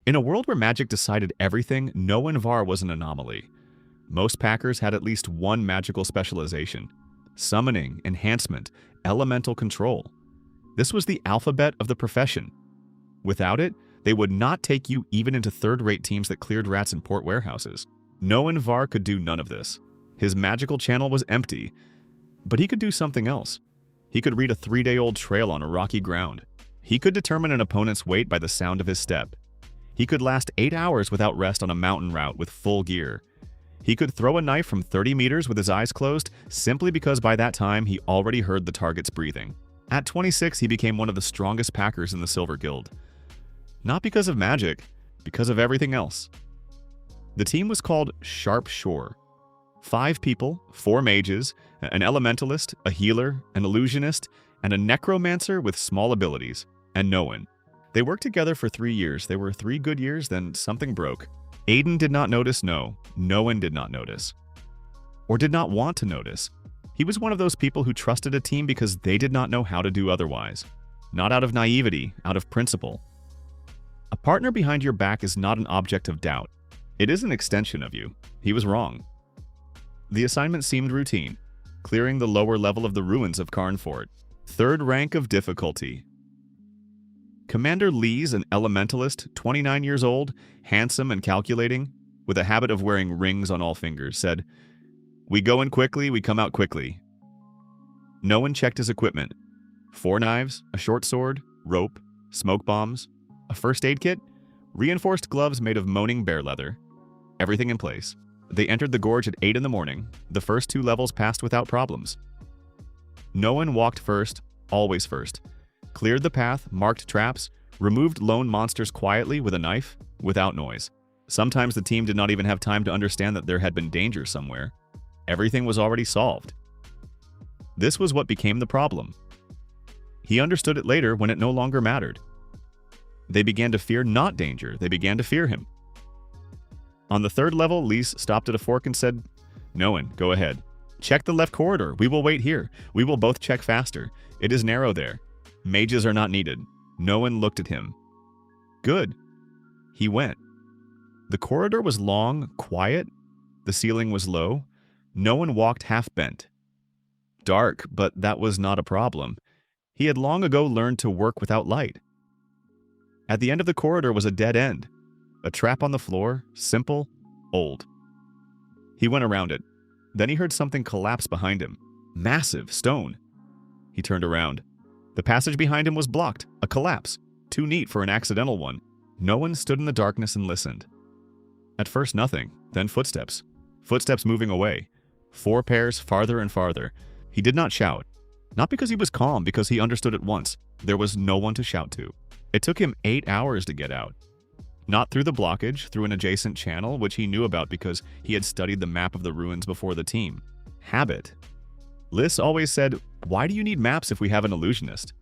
In a world where magic decided everything, Var was an anomaly. Most packers had at least one magical specialization: summoning, enhancement, elemental control. This was the alphabet of the profession. Without it, they would not take you even into third-rate teams that cleared rats in port warehouses. Var could do none of this. His magical channel was empty, but he could do something else. He could read a 3-day-old trail on a rocky ground. He could determine an opponent's weight by the sound of his step. He could last 8 hours without rest on a mountain route with full gear. He could throw a knife from 30 meters with his eyes closed simply because by that time he already heard the target's breathing. At 26, he became one of the strongest packers in the Silver Guild. Not because of magic, because of everything else. The team was called Sharp Shore. 5 people, 4 mages, an elementalist, a healer, an illusionist, and a necromancer with small abilities, and no one. They worked together for 3 years. They were 3 good years, then something broke. Aiden did not notice, no one did not notice. Or did not want to notice. He was one of those people who trusted a team because they did not know how to do otherwise. Not out of naivety, out of principle. A partner behind your back is not an object of doubt. It is an extension of you. He was wrong. The assignment seemed routine, clearing the lower level of the ruins of Carnfort. 3rd rank of difficulty. Commander Lee's an elementalist, 29 years old, handsome and calculating, with a habit of wearing rings on all fingers, said, "We go in quickly, we come out quickly." No one checked his equipment. 4 knives, a short sword, rope, smoke bombs, a first aid kit, reinforced gloves made of moaning bear leather. Everything in place. They entered the gorge at 8 in the morning. The first 2 levels passed without problems. No one walked first, always first. Cleared the path, marked traps, removed lone monsters quietly with a knife, without noise. Sometimes the team did not even have time to understand that there had been danger somewhere. Everything was already solved. This was what became the problem. He understood it later when it no longer mattered. They began to fear not danger, they began to fear him. On the 3rd level, Lise stopped at a fork and said, "No one, go ahead. Check the left corridor. We will wait here. We will both check faster. It is narrow there. Mages are not needed." No one looked at him. Good. He went. The corridor was long, quiet. The ceiling was low. No one walked half-bent. Dark, but that was not a problem. He had long ago learned to work without light. At the end of the corridor was a dead end. A trap on the floor, simple, old. He went around it. Then he heard something collapse behind him. Massive stone. He turned around. The passage behind him was blocked, a collapse, too neat for an accidental one. No one stood in the darkness and listened. At first nothing, then footsteps. Footsteps moving away. 4 pairs farther and farther. He did not shout. Not because he was calm, because he understood at once. There was no one to shout to. It took him 8 hours to get out. Not through the blockage, through an adjacent channel, which he knew about because he had studied the map of the ruins before the team. Habit. Liz always said, "Why do you need maps if we have an illusionist?"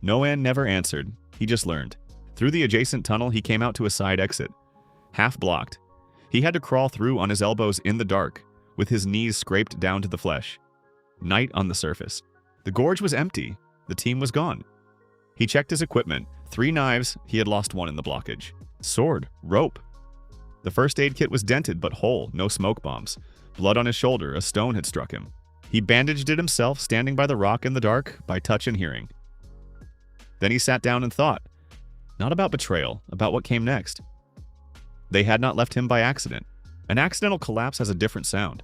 Noan never answered. He just learned. Through the adjacent tunnel, he came out to a side exit. Half blocked. He had to crawl through on his elbows in the dark, with his knees scraped down to the flesh. Night on the surface. The gorge was empty. The team was gone. He checked his equipment. 3 knives, he had lost 1 in the blockage. Sword, rope. The first aid kit was dented but whole, no smoke bombs. Blood on his shoulder, a stone had struck him. He bandaged it himself, standing by the rock in the dark, by touch and hearing. Then he sat down and thought. Not about betrayal, about what came next. They had not left him by accident. An accidental collapse has a different sound.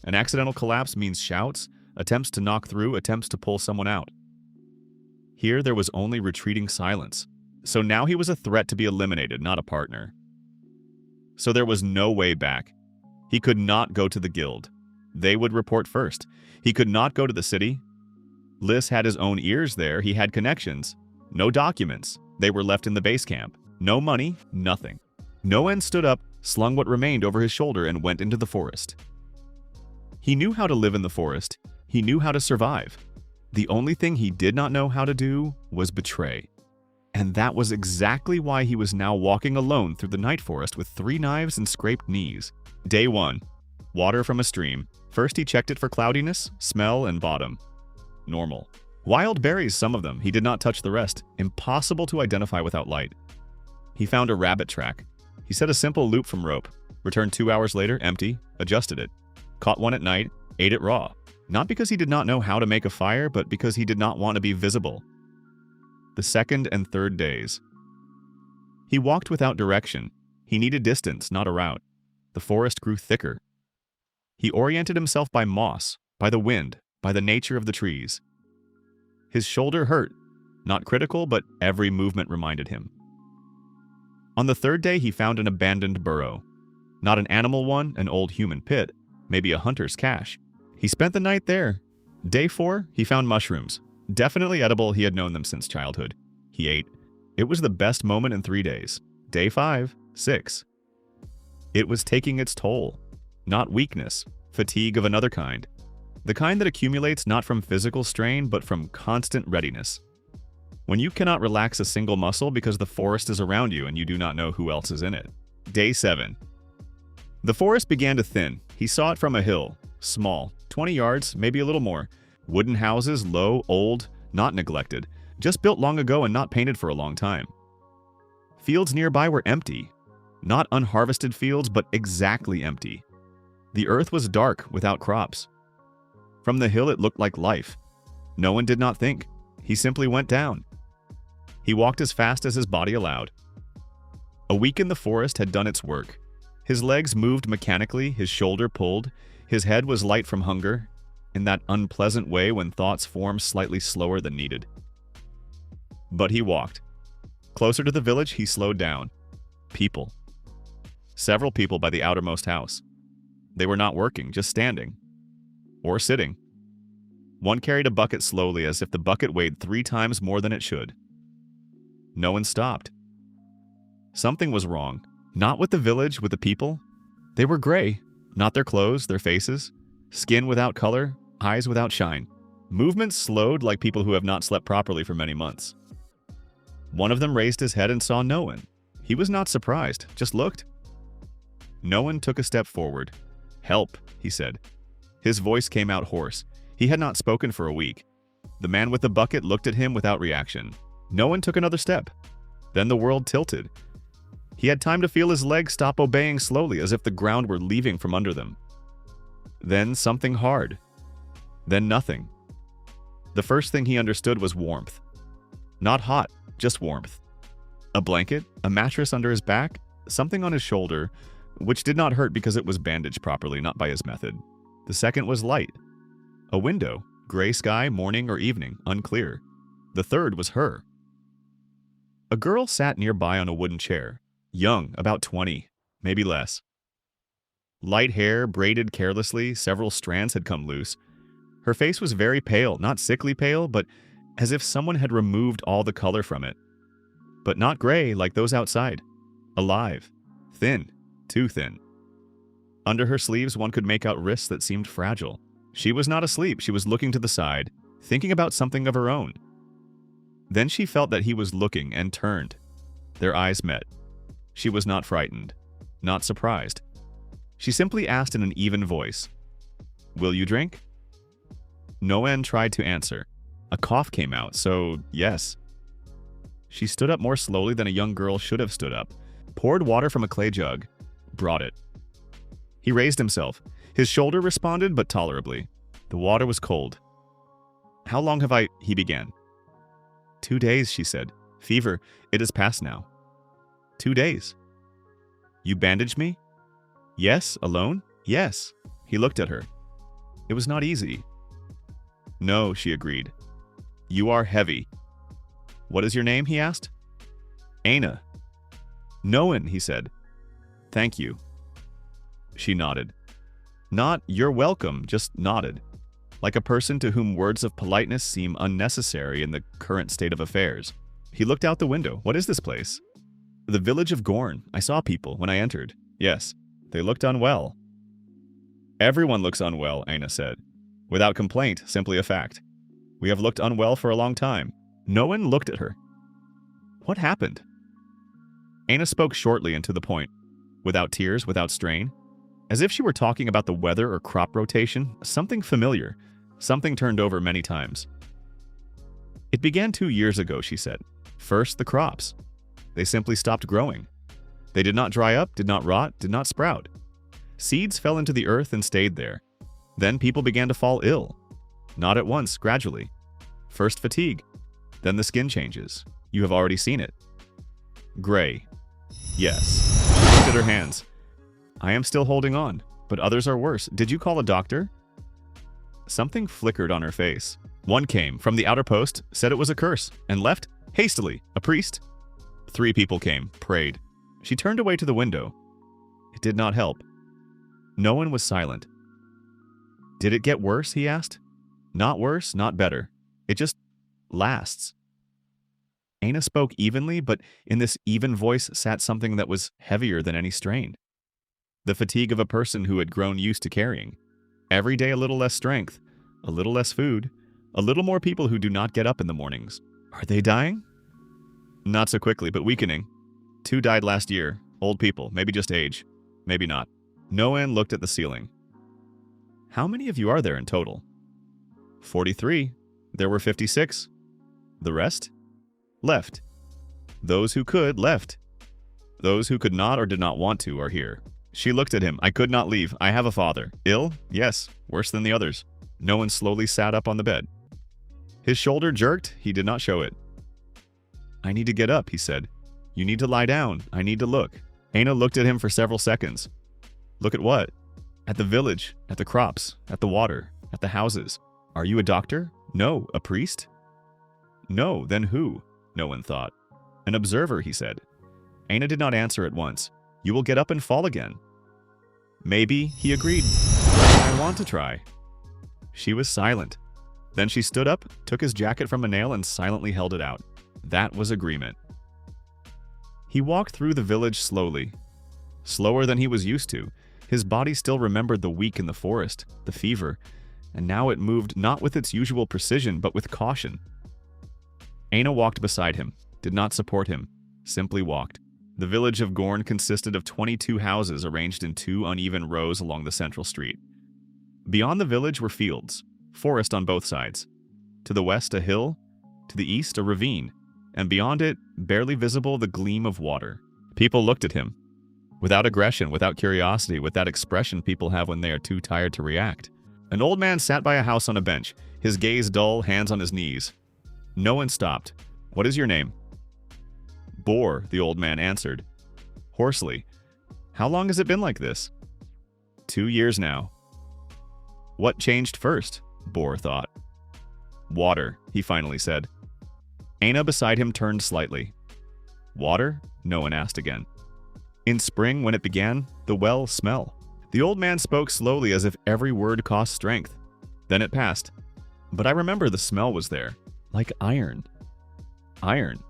An accidental collapse means shouts, attempts to knock through, attempts to pull someone out. Here there was only retreating silence. So now he was a threat to be eliminated, not a partner. So there was no way back. He could not go to the guild. They would report first. He could not go to the city. Liz had his own ears there. He had connections. No documents. They were left in the base camp. No money, nothing. Noen stood up, slung what remained over his shoulder, and went into the forest. He knew how to live in the forest. He knew how to survive. The only thing he did not know how to do was betray. And that was exactly why he was now walking alone through the night forest with 3 knives and scraped knees. Day 1. Water from a stream. First he checked it for cloudiness, smell, and bottom. Normal. Wild berries, some of them. He did not touch the rest. Impossible to identify without light. He found a rabbit track. He set a simple loop from rope, returned 2 hours later, empty, adjusted it. Caught one at night, ate it raw. Not because he did not know how to make a fire, but because he did not want to be visible. The second and third days. He walked without direction. He needed distance, not a route. The forest grew thicker. He oriented himself by moss, by the wind, by the nature of the trees. His shoulder hurt, not critical, but every movement reminded him. On the third day, he found an abandoned burrow. Not an animal one, an old human pit, maybe a hunter's cache. He spent the night there. Day 4, he found mushrooms. Definitely edible, he had known them since childhood. He ate. It was the best moment in 3 days. Day 5, 6. It was taking its toll. Not weakness, fatigue of another kind. The kind that accumulates not from physical strain, but from constant readiness. When you cannot relax a single muscle because the forest is around you and you do not know who else is in it. Day 7. The forest began to thin. He saw it from a hill. Small, 20 yards, maybe a little more. Wooden houses, low, old, not neglected. Just built long ago and not painted for a long time. Fields nearby were empty. Not unharvested fields, but exactly empty. The earth was dark, without crops. From the hill it looked like life. No one did not think. He simply went down. He walked as fast as his body allowed. A week in the forest had done its work. His legs moved mechanically, his shoulder pulled, his head was light from hunger, in that unpleasant way when thoughts form slightly slower than needed. But he walked. Closer to the village, he slowed down. People. Several people by the outermost house. They were not working, just standing. Or sitting. One carried a bucket slowly as if the bucket weighed 3 times more than it should. No one stopped. Something was wrong. Not with the village, with the people. They were gray. Not their clothes, their faces. Skin without color, eyes without shine. Movements slowed like people who have not slept properly for many months. One of them raised his head and saw no one. He was not surprised, just looked. No one took a step forward. "Help," he said. His voice came out hoarse. He had not spoken for a week. The man with the bucket looked at him without reaction. No one took another step. Then the world tilted. He had time to feel his legs stop obeying slowly, as if the ground were leaving from under them. Then something hard. Then nothing. The first thing he understood was warmth. Not hot, just warmth. A blanket, a mattress under his back, something on his shoulder, which did not hurt because it was bandaged properly, not by his method. The second was light. A window, gray sky, morning or evening, unclear. The third was her. A girl sat nearby on a wooden chair. Young, about 20, maybe less. Light hair, braided carelessly, several strands had come loose. Her face was very pale, not sickly pale, but as if someone had removed all the color from it. But not gray like those outside. Alive. Thin. Too thin. Under her sleeves one could make out wrists that seemed fragile. She was not asleep, she was looking to the side, thinking about something of her own. Then she felt that he was looking and turned. Their eyes met. She was not frightened, not surprised. She simply asked in an even voice, "Will you drink?" No one tried to answer. A cough came out, so yes. She stood up more slowly than a young girl should have stood up, poured water from a clay jug, brought it. He raised himself. His shoulder responded, but tolerably. The water was cold. "How long have I—" he began. 2 days, she said. "Fever. It has passed now." 2 days. "You bandaged me?" "Yes, alone?" "Yes." He looked at her. It was not easy. "No," she agreed. "You are heavy." "What is your name?" he asked. "Aina." "Noan," he said. "Thank you." She nodded. Not "you're welcome," just nodded. Like a person to whom words of politeness seem unnecessary in the current state of affairs. He looked out the window. "What is this place?" "The village of Gorn. I saw people when I entered." "Yes, they looked unwell." "Everyone looks unwell," Aina said. "Without complaint, simply a fact. We have looked unwell for a long time." No one looked at her. "What happened?" Aina spoke shortly and to the point, without tears, without strain. As if she were talking about the weather or crop rotation, something familiar, something turned over many times. "It began 2 years ago," she said. "First, the crops. They simply stopped growing. They did not dry up, did not rot, did not sprout. Seeds fell into the earth and stayed there. Then people began to fall ill. Not at once, gradually. First fatigue, then the skin changes. You have already seen it. Gray. Yes. She looked at her hands. I am still holding on, but others are worse. Did you call a doctor? Something flickered on her face. One came from the outer post, said it was a curse, and left hastily. A priest? 3 people came, prayed. She turned away to the window. It did not help. No one was silent. Did it get worse, he asked. Not worse, not better. It just lasts. Aina spoke evenly, but in this even voice sat something that was heavier than any strain. The fatigue of a person who had grown used to carrying. Every day a little less strength, a little less food, a little more people who do not get up in the mornings. Are they dying? Not so quickly, but weakening. 2 died last year. Old people, maybe just age. Maybe not. Noan looked at the ceiling. How many of you are there in total? 43. There were 56. The rest? Left. Those who could, left. Those who could not or did not want to are here. She looked at him. I could not leave. I have a father. Ill? Yes. Worse than the others. Noan slowly sat up on the bed. His shoulder jerked. He did not show it. I need to get up, he said. You need to lie down. I need to look. Aina looked at him for several seconds. Look at what? At the village, at the crops, at the water, at the houses. Are you a doctor? No. A priest? No. Then who? Noan thought. An observer, he said. Aina did not answer at once. You will get up and fall again. Maybe, he agreed. I want to try. She was silent. Then she stood up, took his jacket from a nail and silently held it out. That was agreement. He walked through the village slowly. Slower than he was used to. His body still remembered the week in the forest, the fever, and now it moved not with its usual precision but with caution. Aina walked beside him, did not support him, simply walked. The village of Gorn consisted of 22 houses arranged in 2 uneven rows along the central street. Beyond the village were fields, forest on both sides. To the west a hill, to the east a ravine, and beyond it, barely visible, the gleam of water. People looked at him. Without aggression, without curiosity, with that expression people have when they are too tired to react. An old man sat by a house on a bench, his gaze dull, hands on his knees. No one stopped. What is your name? Bor, the old man answered. Hoarsely. How long has it been like this? 2 years now. What changed first? Bor thought. Water, he finally said. Aina beside him turned slightly. Water? No one asked again. In spring, when it began, the well smell. The old man spoke slowly as if every word cost strength. Then it passed. But I remember the smell was there, like iron. Iron?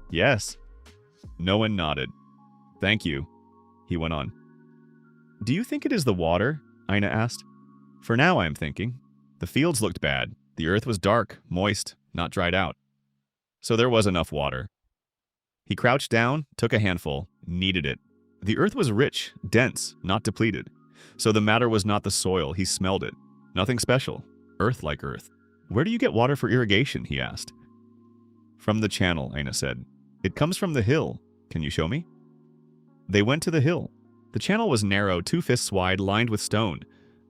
Yes. No one nodded. Thank you, he went on. Do you think it is the water? Aina asked. For now, I am thinking. The fields looked bad. The earth was dark, moist, not dried out. So there was enough water. He crouched down, took a handful, kneaded it. The earth was rich, dense, not depleted. So the matter was not the soil, he smelled it. Nothing special. Earth like earth. Where do you get water for irrigation? He asked. From the channel, Aina said. It comes from the hill. Can you show me? They went to the hill. The channel was narrow, 2 fists wide, lined with stone.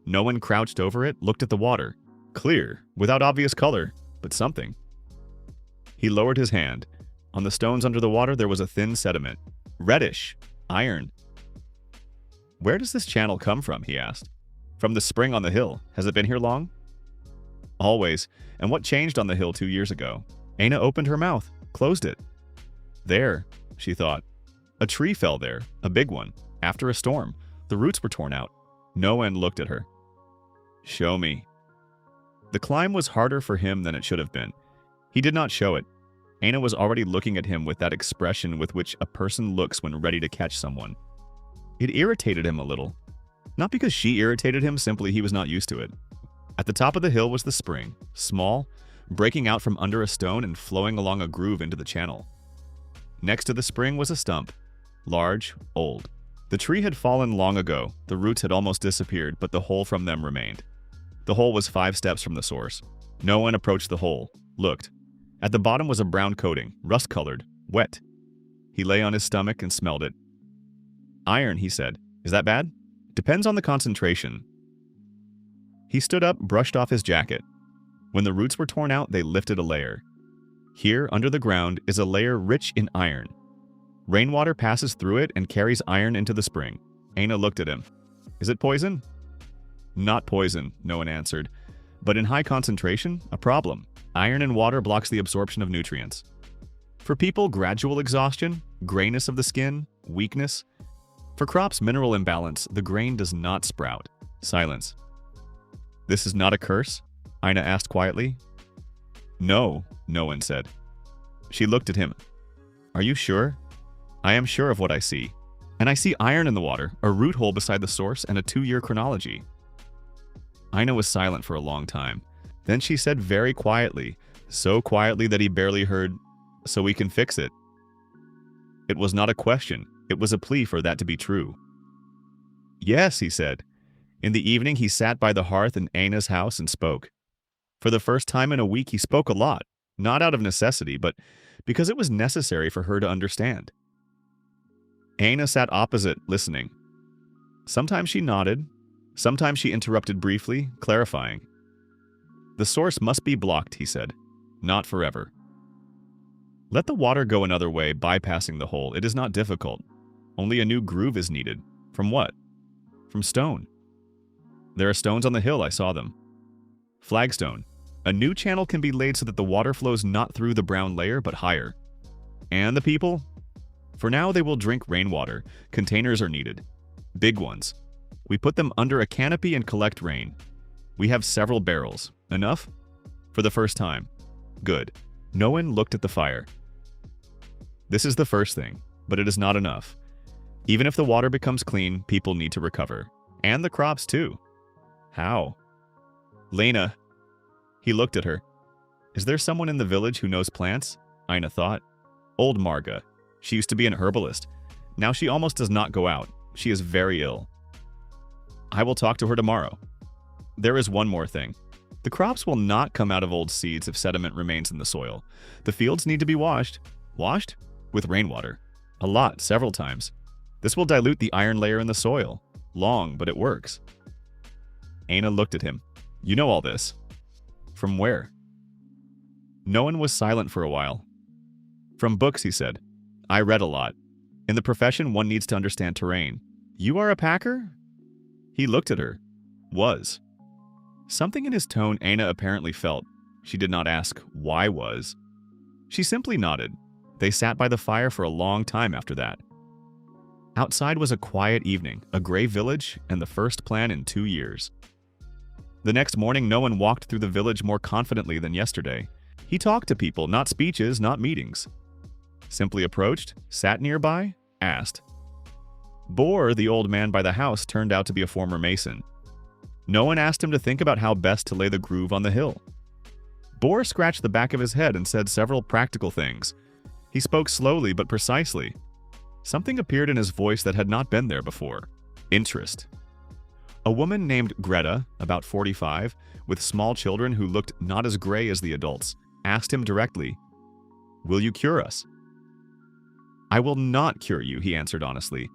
No one crouched over it, looked at the water. Clear, without obvious color, but something. He lowered his hand. On the stones under the water there was a thin sediment. Reddish. Iron. Where does this channel come from? He asked. From the spring on the hill. Has it been here long? Always. And what changed on the hill 2 years ago? Aina opened her mouth, closed it. There, she thought. A tree fell there, a big one, after a storm. The roots were torn out. No one looked at her. Show me. The climb was harder for him than it should have been. He did not show it. Aina was already looking at him with that expression with which a person looks when ready to catch someone. It irritated him a little. Not because she irritated him, simply he was not used to it. At the top of the hill was the spring, small, breaking out from under a stone and flowing along a groove into the channel. Next to the spring was a stump, large, old. The tree had fallen long ago, the roots had almost disappeared, but the hole from them remained. The hole was 5 steps from the source. No one approached the hole, looked. At the bottom was a brown coating, rust-colored, wet. He lay on his stomach and smelled it. Iron, he said. Is that bad? Depends on the concentration. He stood up, brushed off his jacket. When the roots were torn out, they lifted a layer. Here, under the ground, is a layer rich in iron. Rainwater passes through it and carries iron into the spring. Aina looked at him. Is it poison? Not poison, no one answered. But in high concentration, a problem. Iron in water blocks the absorption of nutrients. For people, gradual exhaustion, grayness of the skin, weakness. For crops, mineral imbalance, the grain does not sprout. Silence. This is not a curse? Aina asked quietly. No, no one said. She looked at him. Are you sure? I am sure of what I see. And I see iron in the water, a root hole beside the source, and a 2-year chronology. Aina was silent for a long time. Then she said very quietly, so quietly that he barely heard, so we can fix it. It was not a question. It was a plea for that to be true. Yes, he said. In the evening, he sat by the hearth in Aina's house and spoke. For the first time in a week, he spoke a lot, not out of necessity, but because it was necessary for her to understand. Aina sat opposite, listening. Sometimes she nodded. Sometimes she interrupted briefly, clarifying. The source must be blocked, he said. Not forever. Let the water go another way, bypassing the hole. It is not difficult. Only a new groove is needed. From what? From stone. There are stones on the hill, I saw them. Flagstone. A new channel can be laid so that the water flows not through the brown layer, but higher. And the people? For now, they will drink rainwater. Containers are needed. Big ones. We put them under a canopy and collect rain. We have several barrels. Enough? For the first time. Good. No one looked at the fire. This is the first thing, but it is not enough. Even if the water becomes clean, people need to recover. And the crops too. How? Lena. He looked at her. Is there someone in the village who knows plants? Aina thought. Old Marga. She used to be an herbalist. Now she almost does not go out. She is very ill. I will talk to her tomorrow. There is one more thing. The crops will not come out of old seeds if sediment remains in the soil. The fields need to be washed. Washed? With rainwater. A lot, several times. This will dilute the iron layer in the soil. Long, but it works. Aina looked at him. You know all this. From where? No one was silent for a while. From books, he said. I read a lot. In the profession, one needs to understand terrain. You are a packer? He looked at her. Was. Something in his tone Aina apparently felt. She did not ask, why was? She simply nodded. They sat by the fire for a long time after that. Outside was a quiet evening, a gray village, and the first plan in 2 years. The next morning, no one walked through the village more confidently than yesterday. He talked to people, not speeches, not meetings. Simply approached, sat nearby, asked. Bor, the old man by the house, turned out to be a former mason. No one asked him to think about how best to lay the groove on the hill. Bor scratched the back of his head and said several practical things. He spoke slowly but precisely. Something appeared in his voice that had not been there before. Interest. A woman named Greta, about 45, with small children who looked not as gray as the adults, asked him directly, Will you cure us? I will not cure you, he answered honestly.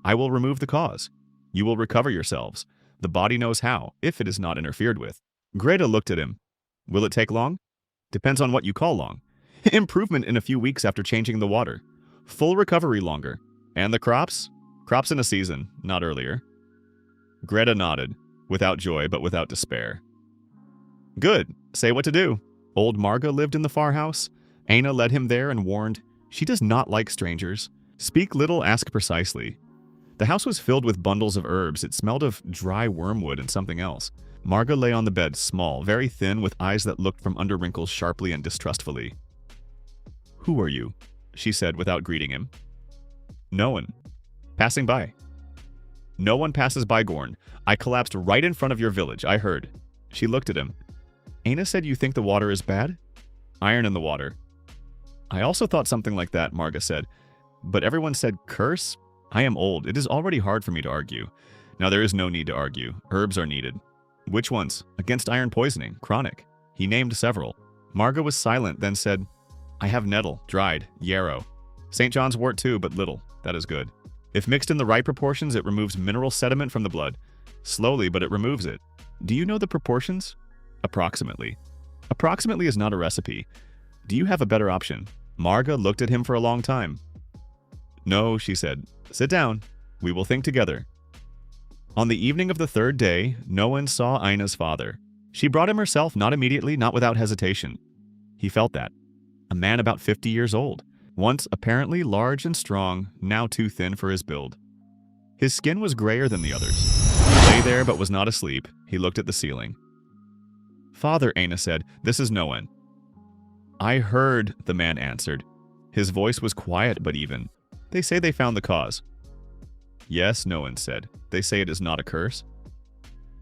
I will remove the cause. You will recover yourselves. The body knows how, if it is not interfered with. Greta looked at him. Will it take long? Depends on what you call long. Improvement in a few weeks after changing the water. Full recovery longer. And the crops? Crops in a season, not earlier. Greta nodded, without joy but without despair. Good. Say what to do. Old Marga lived in the far house. Aina led him there and warned, She does not like strangers. Speak little, ask precisely. The house was filled with bundles of herbs. It smelled of dry wormwood and something else. Marga lay on the bed, small, very thin, with eyes that looked from under wrinkles sharply and distrustfully. Who are you? She said without greeting him. No one. Passing by. No one passes by, Gorn. I collapsed right in front of your village, I heard. She looked at him. Aina said you think the water is bad? Iron in the water. I also thought something like that, Marga said. But everyone said curse? I am old. It is already hard for me to argue. Now there is no need to argue. Herbs are needed. Which ones? Against iron poisoning. Chronic. He named several. Marga was silent, then said, I have nettle, dried, yarrow. St. John's wort too, but little. That is good. If mixed in the right proportions, it removes mineral sediment from the blood. Slowly, but it removes it. Do you know the proportions? Approximately. Approximately is not a recipe. Do you have a better option? Marga looked at him for a long time. No, she said. Sit down. We will think together. On the evening of the third day, no one saw Aina's father. She brought him herself, not immediately, not without hesitation. He felt that. A man about 50 years old. Once apparently large and strong, now too thin for his build. His skin was grayer than the others. He lay there but was not asleep. He looked at the ceiling. Father, Aina said, this is Noan. I heard, the man answered. His voice was quiet but even. They say they found the cause. Yes, Noan said. They say it is not a curse.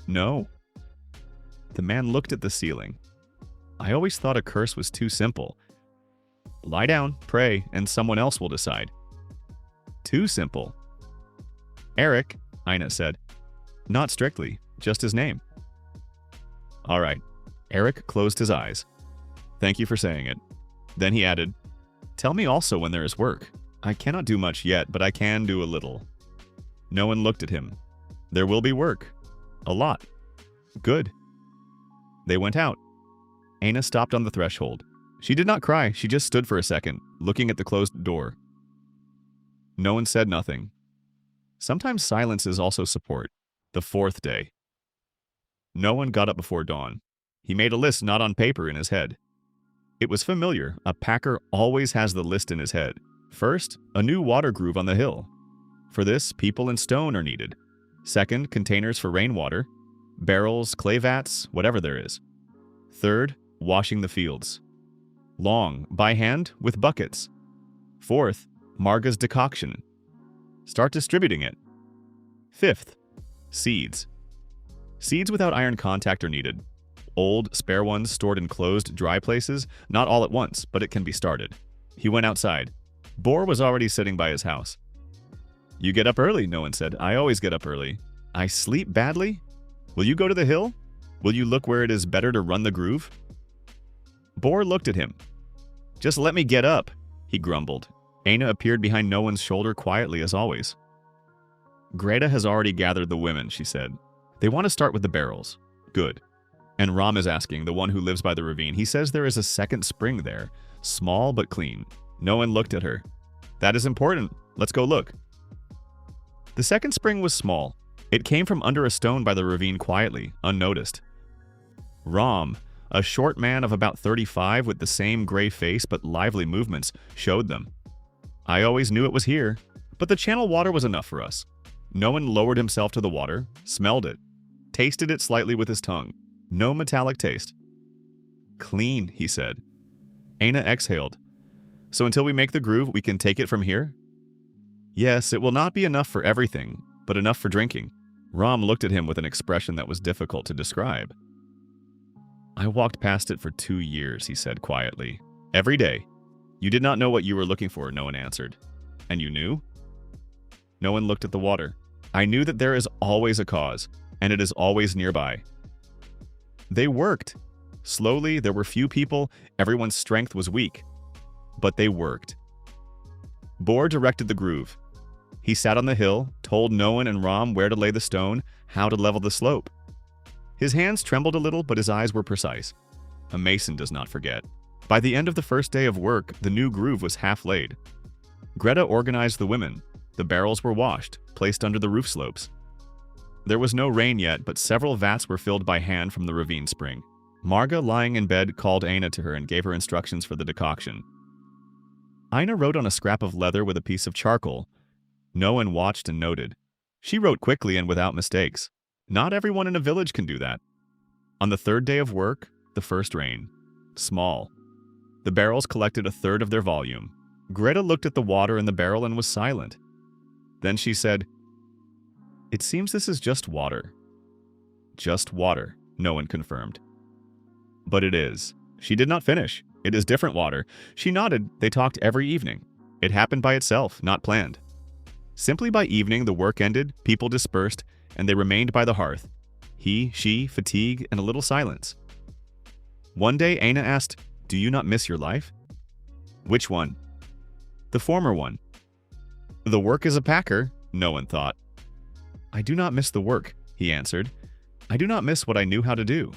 No. The man looked at the ceiling. I always thought a curse was too simple. Lie down, pray, and someone else will decide. Too simple. Eric, Aina said. Not strictly, just his name. All right. Eric closed his eyes. Thank you for saying it. Then he added, tell me also when there is work. I cannot do much yet, but I can do a little. No one looked at him. There will be work. A lot. Good. They went out. Aina stopped on the threshold. She did not cry, she just stood for a second, looking at the closed door. No one said nothing. Sometimes silence is also support. The fourth day. No one got up before dawn. He made a list not on paper in his head. It was familiar. A packer always has the list in his head. First, a new water groove on the hill. For this, people and stone are needed. Second, containers for rainwater. Barrels, clay vats, whatever there is. Third, washing the fields. Long, by hand, with buckets. Fourth, Marga's decoction. Start distributing it. Fifth, seeds. Seeds without iron contact are needed. Old, spare ones stored in closed, dry places, not all at once, but it can be started. He went outside. Bor was already sitting by his house. You get up early, no one said. I always get up early. I sleep badly? Will you go to the hill? Will you look where it is better to run the groove? Bor looked at him. Just let me get up, he grumbled. Aina appeared behind no one's shoulder quietly as always. Greta has already gathered the women, she said. They want to start with the barrels. Good. And Ram is asking, the one who lives by the ravine. He says there is a second spring there, small but clean. No one looked at her. That is important. Let's go look. The second spring was small. It came from under a stone by the ravine quietly, unnoticed. Ram, a short man of about 35 with the same gray face but lively movements, showed them. I always knew it was here, but the channel water was enough for us. No one lowered himself to the water, smelled it, tasted it slightly with his tongue. No metallic taste. Clean, he said. Aina exhaled. So until we make the groove, we can take it from here? Yes, it will not be enough for everything, but enough for drinking. Ram looked at him with an expression that was difficult to describe. I walked past it for 2 years, he said quietly. Every day. You did not know what you were looking for, no one answered. And you knew? No one looked at the water. I knew that there is always a cause, and it is always nearby. They worked. Slowly, there were few people, everyone's strength was weak. But they worked. Bor directed the groove. He sat on the hill, told Noan and Ram where to lay the stone, how to level the slope. His hands trembled a little, but his eyes were precise. A mason does not forget. By the end of the first day of work, the new groove was half laid. Greta organized the women. The barrels were washed, placed under the roof slopes. There was no rain yet, but several vats were filled by hand from the ravine spring. Marga, lying in bed, called Aina to her and gave her instructions for the decoction. Aina wrote on a scrap of leather with a piece of charcoal. Noan watched and noted. She wrote quickly and without mistakes. Not everyone in a village can do that. On the third day of work, the first rain. Small. The barrels collected a third of their volume. Greta looked at the water in the barrel and was silent. Then she said, It seems this is just water. Just water, Noan confirmed. But it is. She did not finish. It is different water. She nodded. They talked every evening. It happened by itself, not planned. Simply by evening, the work ended, people dispersed, and they remained by the hearth. He, she, fatigue, and a little silence. One day, Aina asked, Do you not miss your life? Which one? The former one. The work as a packer, no one thought. I do not miss the work, he answered. I do not miss what I knew how to do.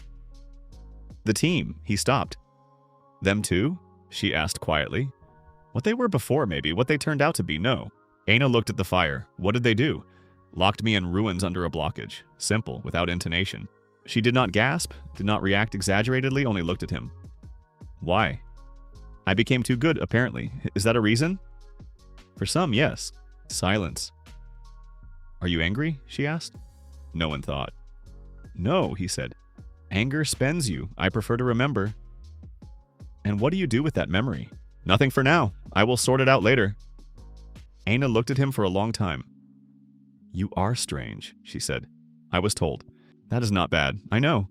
The team, he stopped. Them too? She asked quietly. What they were before, maybe. What they turned out to be, no. Aina looked at the fire. What did they do? Locked me in ruins under a blockage. Simple, without intonation. She did not gasp, did not react exaggeratedly, only looked at him. Why? I became too good, apparently. Is that a reason? For some, yes. Silence. Are you angry? She asked. No one thought. No, he said. Anger spends you. I prefer to remember. And what do you do with that memory? Nothing for now. I will sort it out later. Aina looked at him for a long time. You are strange, she said. I was told. That is not bad. I know.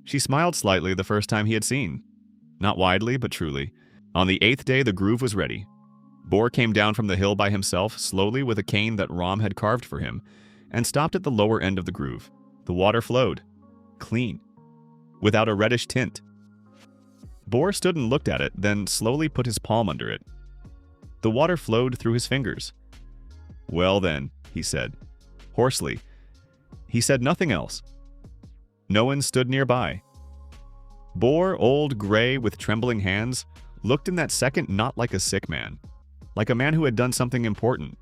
She smiled slightly the first time he had seen. Not widely, but truly. On the 8th day, the groove was ready. Bor came down from the hill by himself, slowly with a cane that Ram had carved for him, and stopped at the lower end of the groove. The water flowed. Clean. Without a reddish tint. Bor stood and looked at it, then slowly put his palm under it. The water flowed through his fingers. Well then, he said, hoarsely. He said nothing else. No one stood nearby. Bor, old, gray, with trembling hands, looked in that second not like a sick man, like a man who had done something important.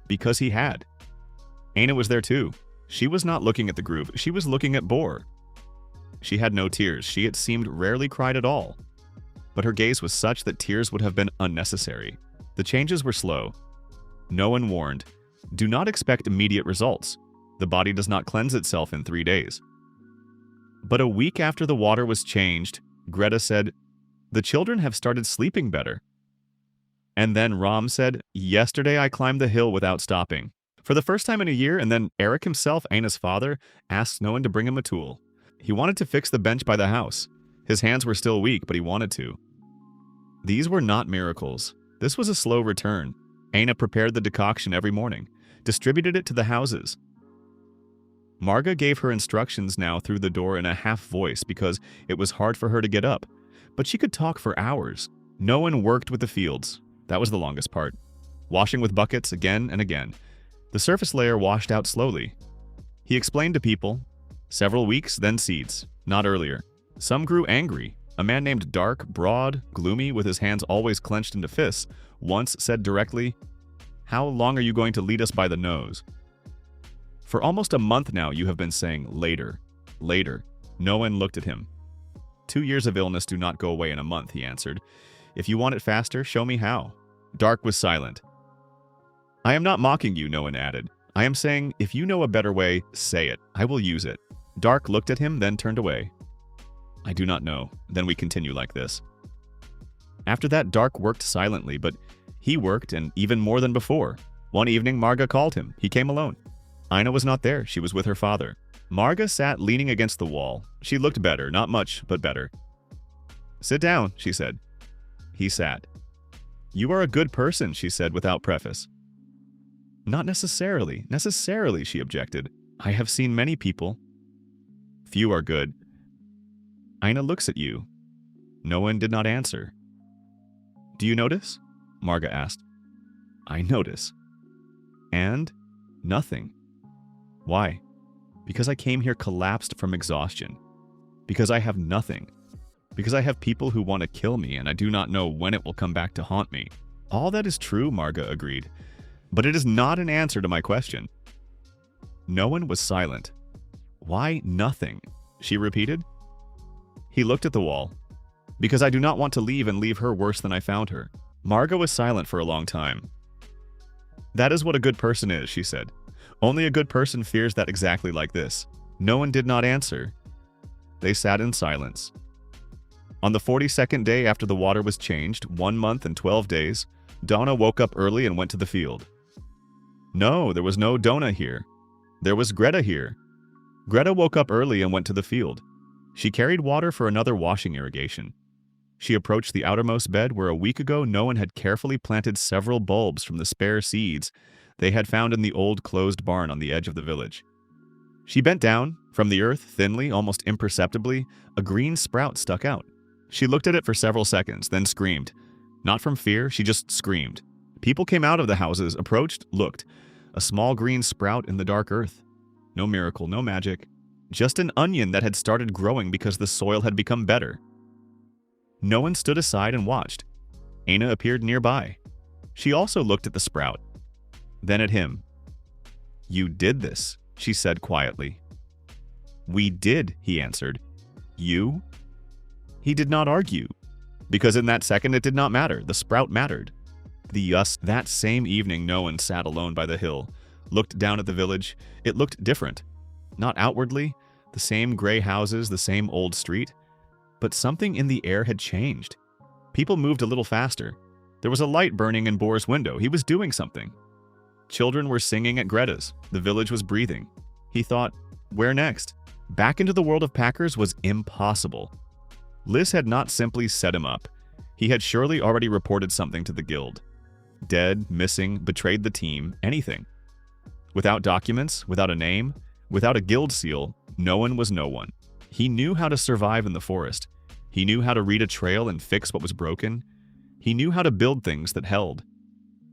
Because he had. Aina was there too. She was not looking at the groove, she was looking at Bor. She had no tears, she, it seemed, rarely cried at all. But her gaze was such that tears would have been unnecessary. The changes were slow. No one warned. Do not expect immediate results. The body does not cleanse itself in 3 days. But a week after the water was changed, Greta said, the children have started sleeping better. And then Ram said, yesterday I climbed the hill without stopping. For the first time in a year, and then Eric himself, Aina's father, asked no one to bring him a tool. He wanted to fix the bench by the house. His hands were still weak, but he wanted to. These were not miracles. This was a slow return. Aina prepared the decoction every morning, distributed it to the houses. Marga gave her instructions now through the door in a half voice because it was hard for her to get up. But she could talk for hours. No one worked with the fields. That was the longest part. Washing with buckets again and again. The surface layer washed out slowly. He explained to people. Several weeks, then seeds. Not earlier. Some grew angry. A man named Dark, broad, gloomy, with his hands always clenched into fists, once said directly, "How long are you going to lead us by the nose?" For almost a month now you have been saying, later, later. No one looked at him. 2 years of illness do not go away in a month, he answered. If you want it faster, show me how. Dark was silent. I am not mocking you, no one added. I am saying, if you know a better way, say it. I will use it. Dark looked at him, then turned away. I do not know. Then we continue like this. After that, Dark worked silently, but he worked, and even more than before. One evening, Marga called him. He came alone. Aina was not there. She was with her father. Marga sat leaning against the wall. She looked better, not much, but better. Sit down, she said. He sat. You are a good person, she said without preface. Not necessarily, she objected. I have seen many people. Few are good. Aina looks at you. No one did not answer. Do you notice? Marga asked. I notice. And? Nothing. Why? Because I came here collapsed from exhaustion. Because I have nothing. Because I have people who want to kill me and I do not know when it will come back to haunt me. All that is true, Marga agreed. But it is not an answer to my question. No one was silent. Why nothing? She repeated. He looked at the wall. Because I do not want to leave and leave her worse than I found her. Marga was silent for a long time. That is what a good person is, she said. Only a good person fears that exactly like this. No one did not answer. They sat in silence. On the 42nd day after the water was changed, 1 month and 12 days, Donna woke up early and went to the field. No, there was no Donna here. There was Greta here. Greta woke up early and went to the field. She carried water for another washing irrigation. She approached the outermost bed where a week ago no one had carefully planted several bulbs from the spare seeds they had found in the old closed barn on the edge of the village. She bent down. From the earth, thinly, almost imperceptibly, a green sprout stuck out. She looked at it for several seconds, then screamed, Not from fear, she just screamed. People came out of the houses, approached, looked. A small green sprout in the dark earth. No miracle, no magic. Just an onion that had started growing because the soil had become better. No one stood aside and watched. Aina appeared nearby. She also looked at the sprout. Then at him. "You did this," she said quietly. "We did," he answered. "You?" He did not argue, because in that second it did not matter. The sprout mattered. That same evening, no one sat alone by the hill, looked down at the village. It looked different. Not outwardly, the same gray houses, the same old street. But something in the air had changed. People moved a little faster. There was a light burning in Boar's window. He was doing something. Children were singing at Greta's. The village was breathing. He thought, where next? Back into the world of Packers was impossible. Liz had not simply set him up. He had surely already reported something to the guild. Dead, missing, betrayed the team, anything. Without documents, without a name, without a guild seal, no one was no one. He knew how to survive in the forest. He knew how to read a trail and fix what was broken. He knew how to build things that held.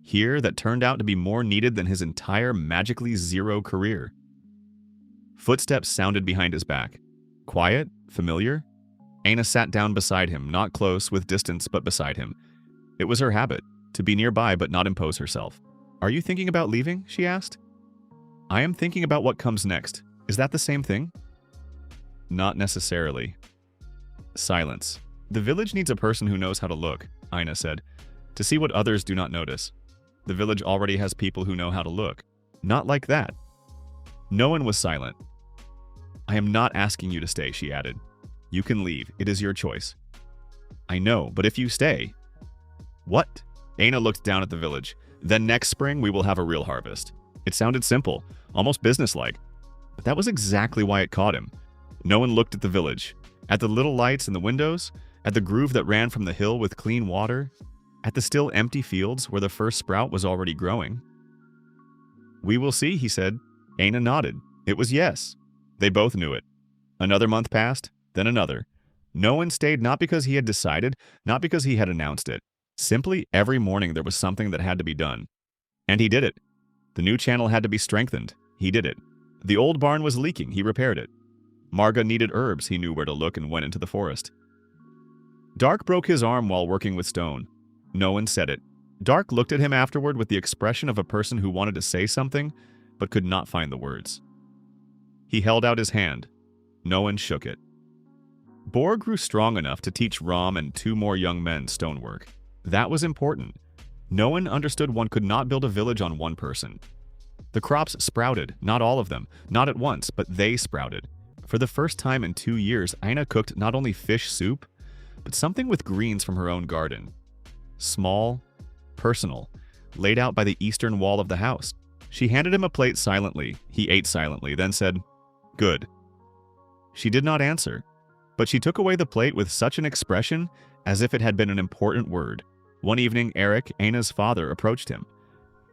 Here, that turned out to be more needed than his entire magically zero career. Footsteps sounded behind his back. Quiet, familiar. Aina sat down beside him, not close, with distance, but beside him. It was her habit, to be nearby but not impose herself. "Are you thinking about leaving?" she asked. "I am thinking about what comes next. Is that the same thing?" "Not necessarily." Silence. "The village needs a person who knows how to look," Aina said, "to see what others do not notice. The village already has people who know how to look. Not like that." No one was silent. "I am not asking you to stay," she added. "You can leave. It is your choice." "I know, but if you stay..." "What?" Aina looked down at the village. "Then next spring we will have a real harvest." It sounded simple, almost businesslike. But that was exactly why it caught him. No one looked at the village, at the little lights in the windows, at the groove that ran from the hill with clean water, at the still empty fields where the first sprout was already growing. "We will see," he said. Aina nodded. It was yes. They both knew it. Another month passed, then another. No one stayed, not because he had decided, not because he had announced it. Simply, every morning there was something that had to be done. And he did it. The new channel had to be strengthened. He did it. The old barn was leaking. He repaired it. Marga needed herbs. He knew where to look and went into the forest. Dark broke his arm while working with stone. No one said it. Dark looked at him afterward with the expression of a person who wanted to say something, but could not find the words. He held out his hand. No one shook it. Boar grew strong enough to teach Ram and 2 more young men stonework. That was important. No one understood one could not build a village on one person. The crops sprouted, not all of them, not at once, but they sprouted. For the first time in 2 years, Aina cooked not only fish soup, but something with greens from her own garden. Small, personal, laid out by the eastern wall of the house. She handed him a plate silently. He ate silently, then said, "Good." She did not answer, but she took away the plate with such an expression as if it had been an important word. One evening, Eric, Aina's father, approached him.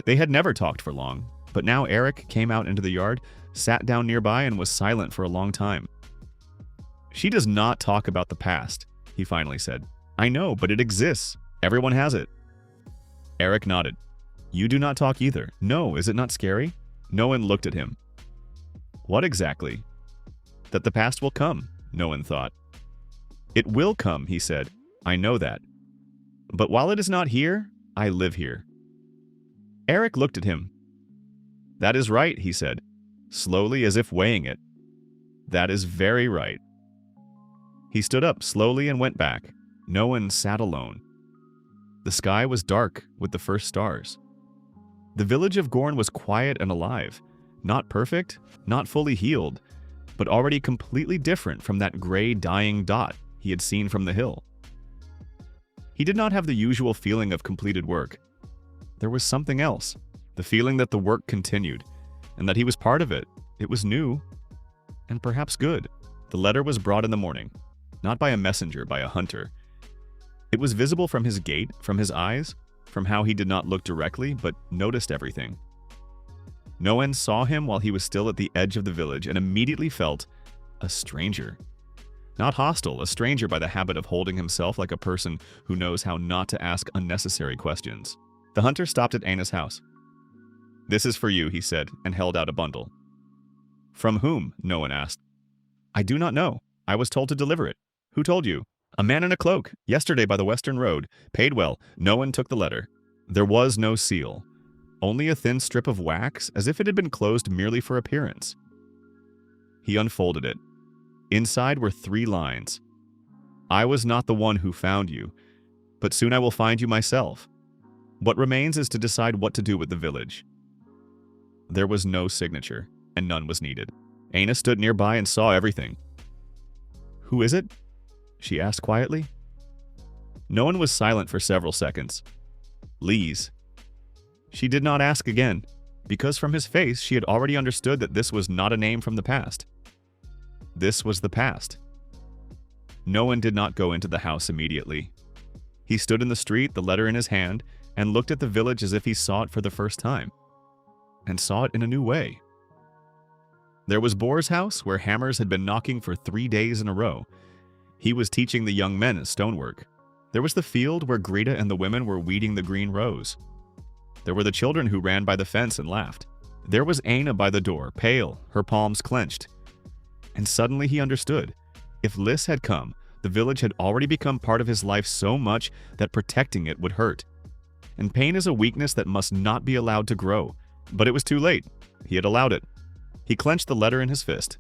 They had never talked for long, but now Eric came out into the yard, sat down nearby, and was silent for a long time. "She does not talk about the past," he finally said. "I know, but it exists. Everyone has it." Eric nodded. "You do not talk either." "No, is it not scary?" No one looked at him. "What exactly?" "That the past will come," no one thought. "It will come," he said. "I know that. But while it is not here, I live here." Eric looked at him. "That is right," he said, slowly as if weighing it. "That is very right." He stood up slowly and went back. No one sat alone. The sky was dark with the first stars. The village of Gorn was quiet and alive. Not perfect, not fully healed, but already completely different from that gray dying dot he had seen from the hill. He did not have the usual feeling of completed work. There was something else, the feeling that the work continued, and that he was part of it. It was new, and perhaps good. The letter was brought in the morning, not by a messenger, by a hunter. It was visible from his gait, from his eyes, from how he did not look directly, but noticed everything. No one saw him while he was still at the edge of the village and immediately felt a stranger. Not hostile, a stranger by the habit of holding himself like a person who knows how not to ask unnecessary questions. The hunter stopped at Aina's house. "This is for you," he said, and held out a bundle. "From whom?" no one asked. "I do not know. I was told to deliver it." "Who told you?" "A man in a cloak, yesterday by the Western Road. Paid well. No one took the letter." There was no seal. Only a thin strip of wax, as if it had been closed merely for appearance. He unfolded it. Inside were 3 lines. "I was not the one who found you, but soon I will find you myself. What remains is to decide what to do with the village." There was no signature, and none was needed. Aina stood nearby and saw everything. "Who is it?" she asked quietly. No one was silent for several seconds. "Lise." She did not ask again, because from his face she had already understood that this was not a name from the past. This was the past. No one did not go into the house immediately. He stood in the street, the letter in his hand, and looked at the village as if he saw it for the first time. And saw it in a new way. There was Bohr's house, where hammers had been knocking for 3 days in a row. He was teaching the young men stonework. There was the field where Greta and the women were weeding the green rows. There were the children who ran by the fence and laughed. There was Aina by the door, pale, her palms clenched. And suddenly he understood. If Liz had come, the village had already become part of his life so much that protecting it would hurt. And pain is a weakness that must not be allowed to grow. But it was too late. He had allowed it. He clenched the letter in his fist.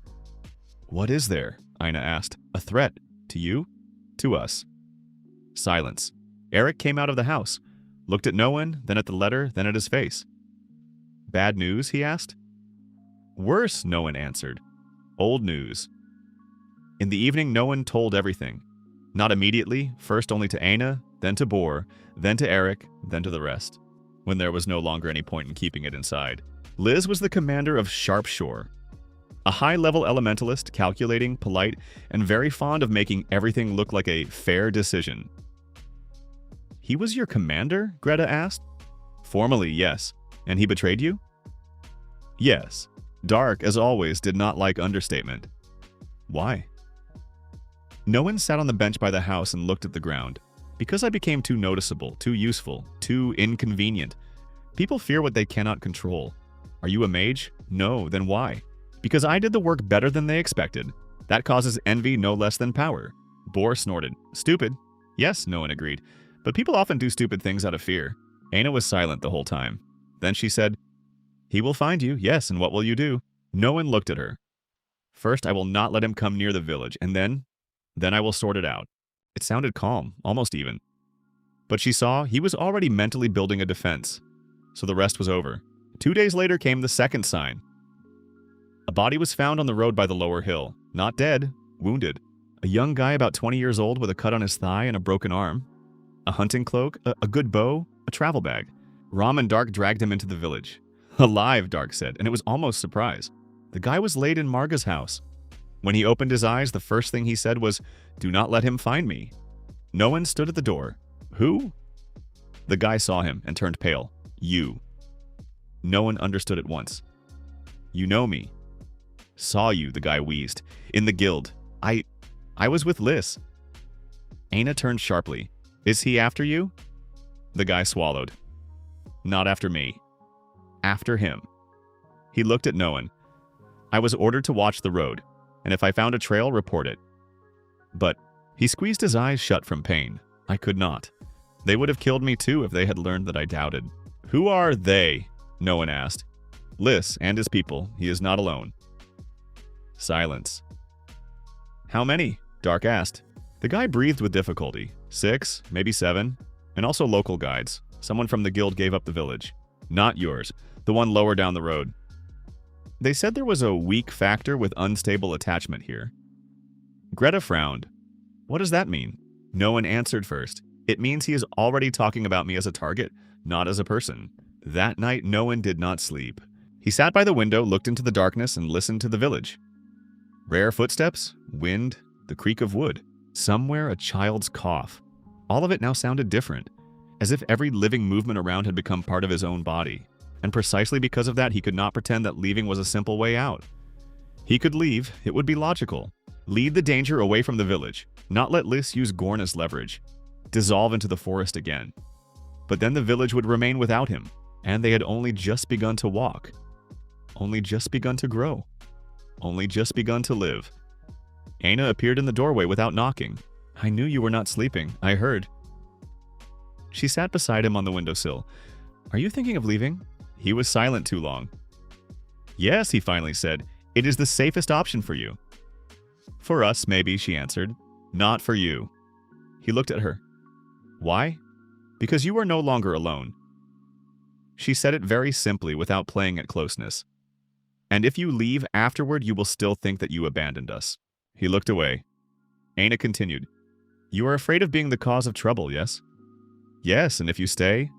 "What is there?" Aina asked. "A threat? To you?" "To us." Silence. Eric came out of the house, looked at no one, then at the letter, then at his face. "Bad news?" he asked. "Worse," no one answered. "Old news." In the evening, no one told everything. Not immediately, first only to Aina, then to Bohr, then to Eric, then to the rest, when there was no longer any point in keeping it inside. Liz was the commander of Sharpshore, a high-level elementalist, calculating, polite, and very fond of making everything look like a fair decision. "He was your commander?" Greta asked. "Formally, yes. And he betrayed you?" "Yes." Dark, as always, did not like understatement. "Why?" No one sat on the bench by the house and looked at the ground. "Because I became too noticeable, too useful, too inconvenient. People fear what they cannot control. Are you a mage? No, then why? Because I did the work better than they expected. That causes envy no less than power." Bohr snorted. "Stupid." "Yes," no one agreed. "But people often do stupid things out of fear." Aina was silent the whole time. Then she said, "He will find you, yes, and what will you do?" No one looked at her. "First, I will not let him come near the village, and then I will sort it out." It sounded calm, almost even. But she saw he was already mentally building a defense. So the rest was over. 2 days later came the second sign. A body was found on the road by the lower hill. Not dead, wounded. A young guy about 20 years old with a cut on his thigh and a broken arm. A hunting cloak, a good bow, a travel bag. Ram and Dark dragged him into the village. "Alive," Dark said, and it was almost surprise. The guy was laid in Marga's house. When he opened his eyes, the first thing he said was, "Do not let him find me." No one stood at the door. "Who?" The guy saw him and turned pale. "You." No one understood at once. "You know me." "Saw you," the guy wheezed. "In the guild. I was with Liz." Aina turned sharply. "Is he after you?" The guy swallowed. "Not after me. After him." He looked at no one. "I was ordered to watch the road, and if I found a trail, report it. But," he squeezed his eyes shut from pain, "I could not. They would have killed me too if they had learned that I doubted." "Who are they?" no one asked. "Liz and his people. He is not alone." Silence. "How many?" Dark asked. The guy breathed with difficulty. 6, maybe 7, and also local guides. Someone from the guild gave up the village. "Not yours, the one lower down the road." They said there was a weak factor with unstable attachment here. Greta frowned. "What does that mean?" No one answered first. "It means he is already talking about me as a target, not as a person." That night, no one did not sleep. He sat by the window, looked into the darkness, and listened to the village. Rare footsteps, wind, the creak of wood. Somewhere, a child's cough. All of it now sounded different, as if every living movement around had become part of his own body. And precisely because of that, he could not pretend that leaving was a simple way out. He could leave, it would be logical. Lead the danger away from the village, not let Lys use Gorn as leverage. Dissolve into the forest again. But then the village would remain without him, and they had only just begun to walk. Only just begun to grow. Only just begun to live. Aina appeared in the doorway without knocking. I knew you were not sleeping, I heard. She sat beside him on the windowsill. Are you thinking of leaving? He was silent too long. Yes, he finally said. It is the safest option for you. For us, maybe, she answered. Not for you. He looked at her. Why? Because you are no longer alone. She said it very simply without playing at closeness. And if you leave afterward, you will still think that you abandoned us. He looked away. Aina continued. You are afraid of being the cause of trouble, yes? Yes, and if you stay,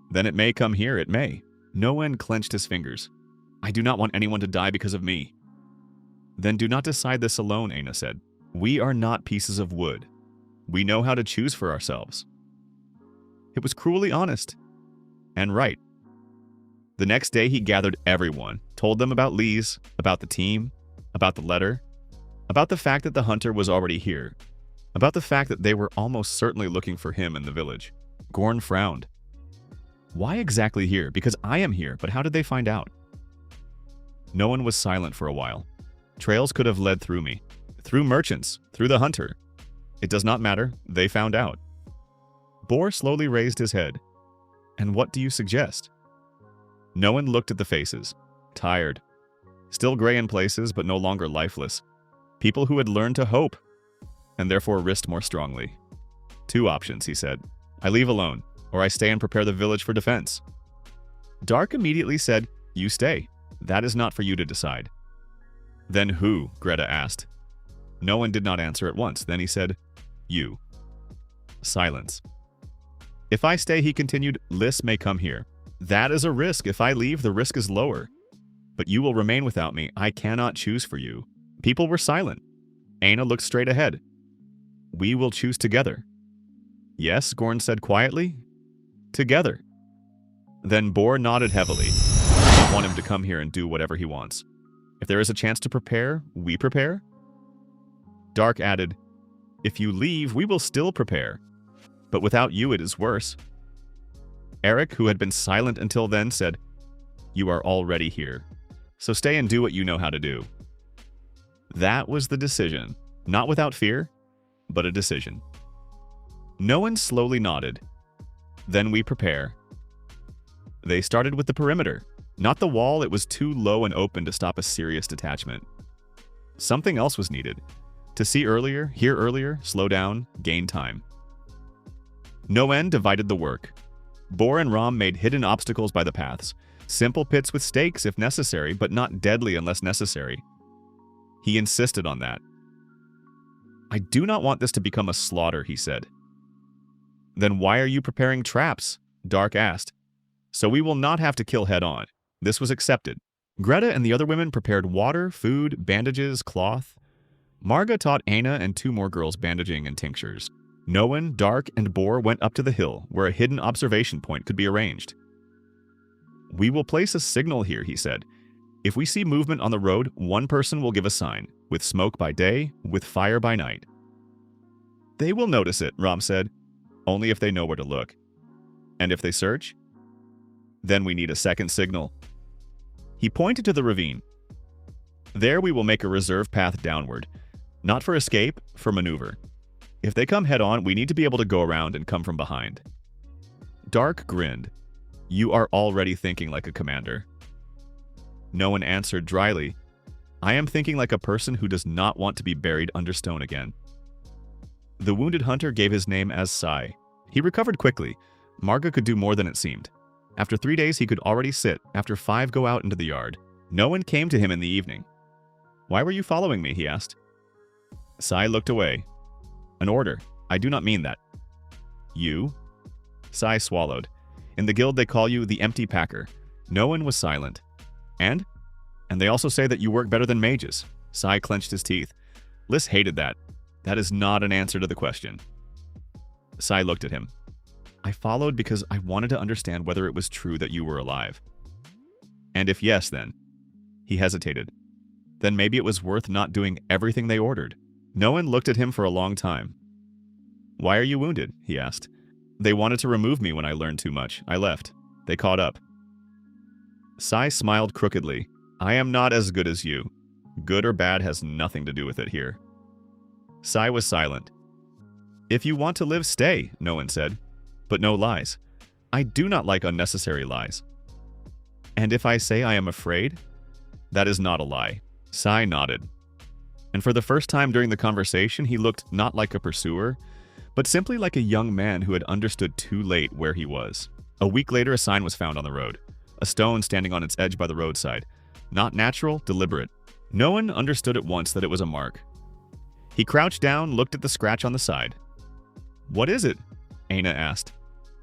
then it may come here, it may. Noen clenched his fingers. I do not want anyone to die because of me. Then do not decide this alone, Aina said. We are not pieces of wood. We know how to choose for ourselves. It was cruelly honest. And right. The next day he gathered everyone, told them about Lys, about the team, about the letter, about the fact that the hunter was already here, about the fact that they were almost certainly looking for him in the village. Gorn frowned. Why exactly here? Because I am here, but how did they find out? No one was silent for a while. Trails could have led through me. Through merchants. Through the hunter. It does not matter. They found out. Bor slowly raised his head. And what do you suggest? No one looked at the faces. Tired. Still gray in places, but no longer lifeless. People who had learned to hope, and therefore risked more strongly. 2 options, he said. I leave alone, or I stay and prepare the village for defense. Dark immediately said, You stay. That is not for you to decide. Then who? Greta asked. No one did not answer at once. Then he said, You. Silence. If I stay, he continued, Lys may come here. That is a risk. If I leave, the risk is lower. But you will remain without me. I cannot choose for you. People were silent. Aina looked straight ahead. We will choose together. Yes, Gorn said quietly. Together. Then Bor nodded heavily. I want him to come here and do whatever he wants. If there is a chance to prepare, we prepare. Dark added, If you leave, we will still prepare. But without you, it is worse. Eric, who had been silent until then, said, You are already here. So stay and do what you know how to do. That was the decision. Not without fear, but a decision. No one slowly nodded. Then we prepare. They started with the perimeter. Not the wall, it was too low and open to stop a serious detachment. Something else was needed. To see earlier, hear earlier, slow down, gain time. Noen divided the work. Bor and Ram made hidden obstacles by the paths. Simple pits with stakes if necessary, but not deadly unless necessary. He insisted on that. I do not want this to become a slaughter, he said. Then why are you preparing traps? Dark asked. So we will not have to kill head on. This was accepted. Greta and the other women prepared water, food, bandages, cloth. Marga taught Aina and 2 more girls bandaging and tinctures. Noen, Dark, and Bor went up to the hill, where a hidden observation point could be arranged. We will place a signal here, he said. If we see movement on the road, one person will give a sign, with smoke by day, with fire by night. They will notice it, Ram said, only if they know where to look. And if they search? Then we need a second signal. He pointed to the ravine. There we will make a reserve path downward, not for escape, for maneuver. If they come head on, we need to be able to go around and come from behind. Dark grinned. You are already thinking like a commander. No one answered dryly. I am thinking like a person who does not want to be buried under stone again. The wounded hunter gave his name as Sai. He recovered quickly. Marga could do more than it seemed. After 3 days, he could already sit. After 5, go out into the yard. No one came to him in the evening. Why were you following me? He asked. Sai looked away. An order. I do not mean that. You? Sai swallowed. In the guild, they call you the empty packer. No one was silent. And? And they also say that you work better than mages. Sai clenched his teeth. Lys hated that. That is not an answer to the question. Sai looked at him. I followed because I wanted to understand whether it was true that you were alive. And if yes, then. He hesitated. Then maybe it was worth not doing everything they ordered. No one looked at him for a long time. "Why are you wounded?" he asked. "They wanted to remove me when I learned too much. I left. They caught up." Sai smiled crookedly. "I am not as good as you. Good or bad has nothing to do with it here." Sai was silent. "If you want to live, stay," no one said. "But no lies. I do not like unnecessary lies." "And if I say I am afraid?" "That is not a lie." Sai nodded. And for the first time during the conversation, he looked not like a pursuer, but simply like a young man who had understood too late where he was. A week later, a sign was found on the road. A stone standing on its edge by the roadside. Not natural, deliberate. No one understood at once that it was a mark. He crouched down, looked at the scratch on the side. "What is it?" Aina asked.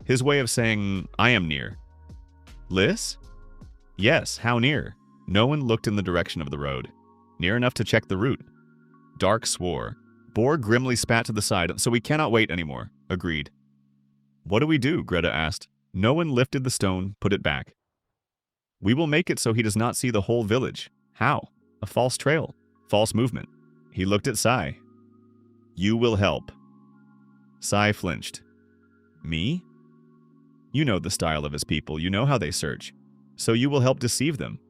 His way of saying, "I am near." "Liz?" "Yes, how near?" No one looked in the direction of the road. "Near enough to check the route." Dark swore. Boar grimly spat to the side, "So we cannot wait anymore." Agreed. "What do we do?" Greta asked. No one lifted the stone, put it back. "We will make it so he does not see the whole village." "How?" "A false trail. False movement." He looked at Sai. "You will help." Sai flinched. "Me?" "You know the style of his people. You know how they search. So you will help deceive them.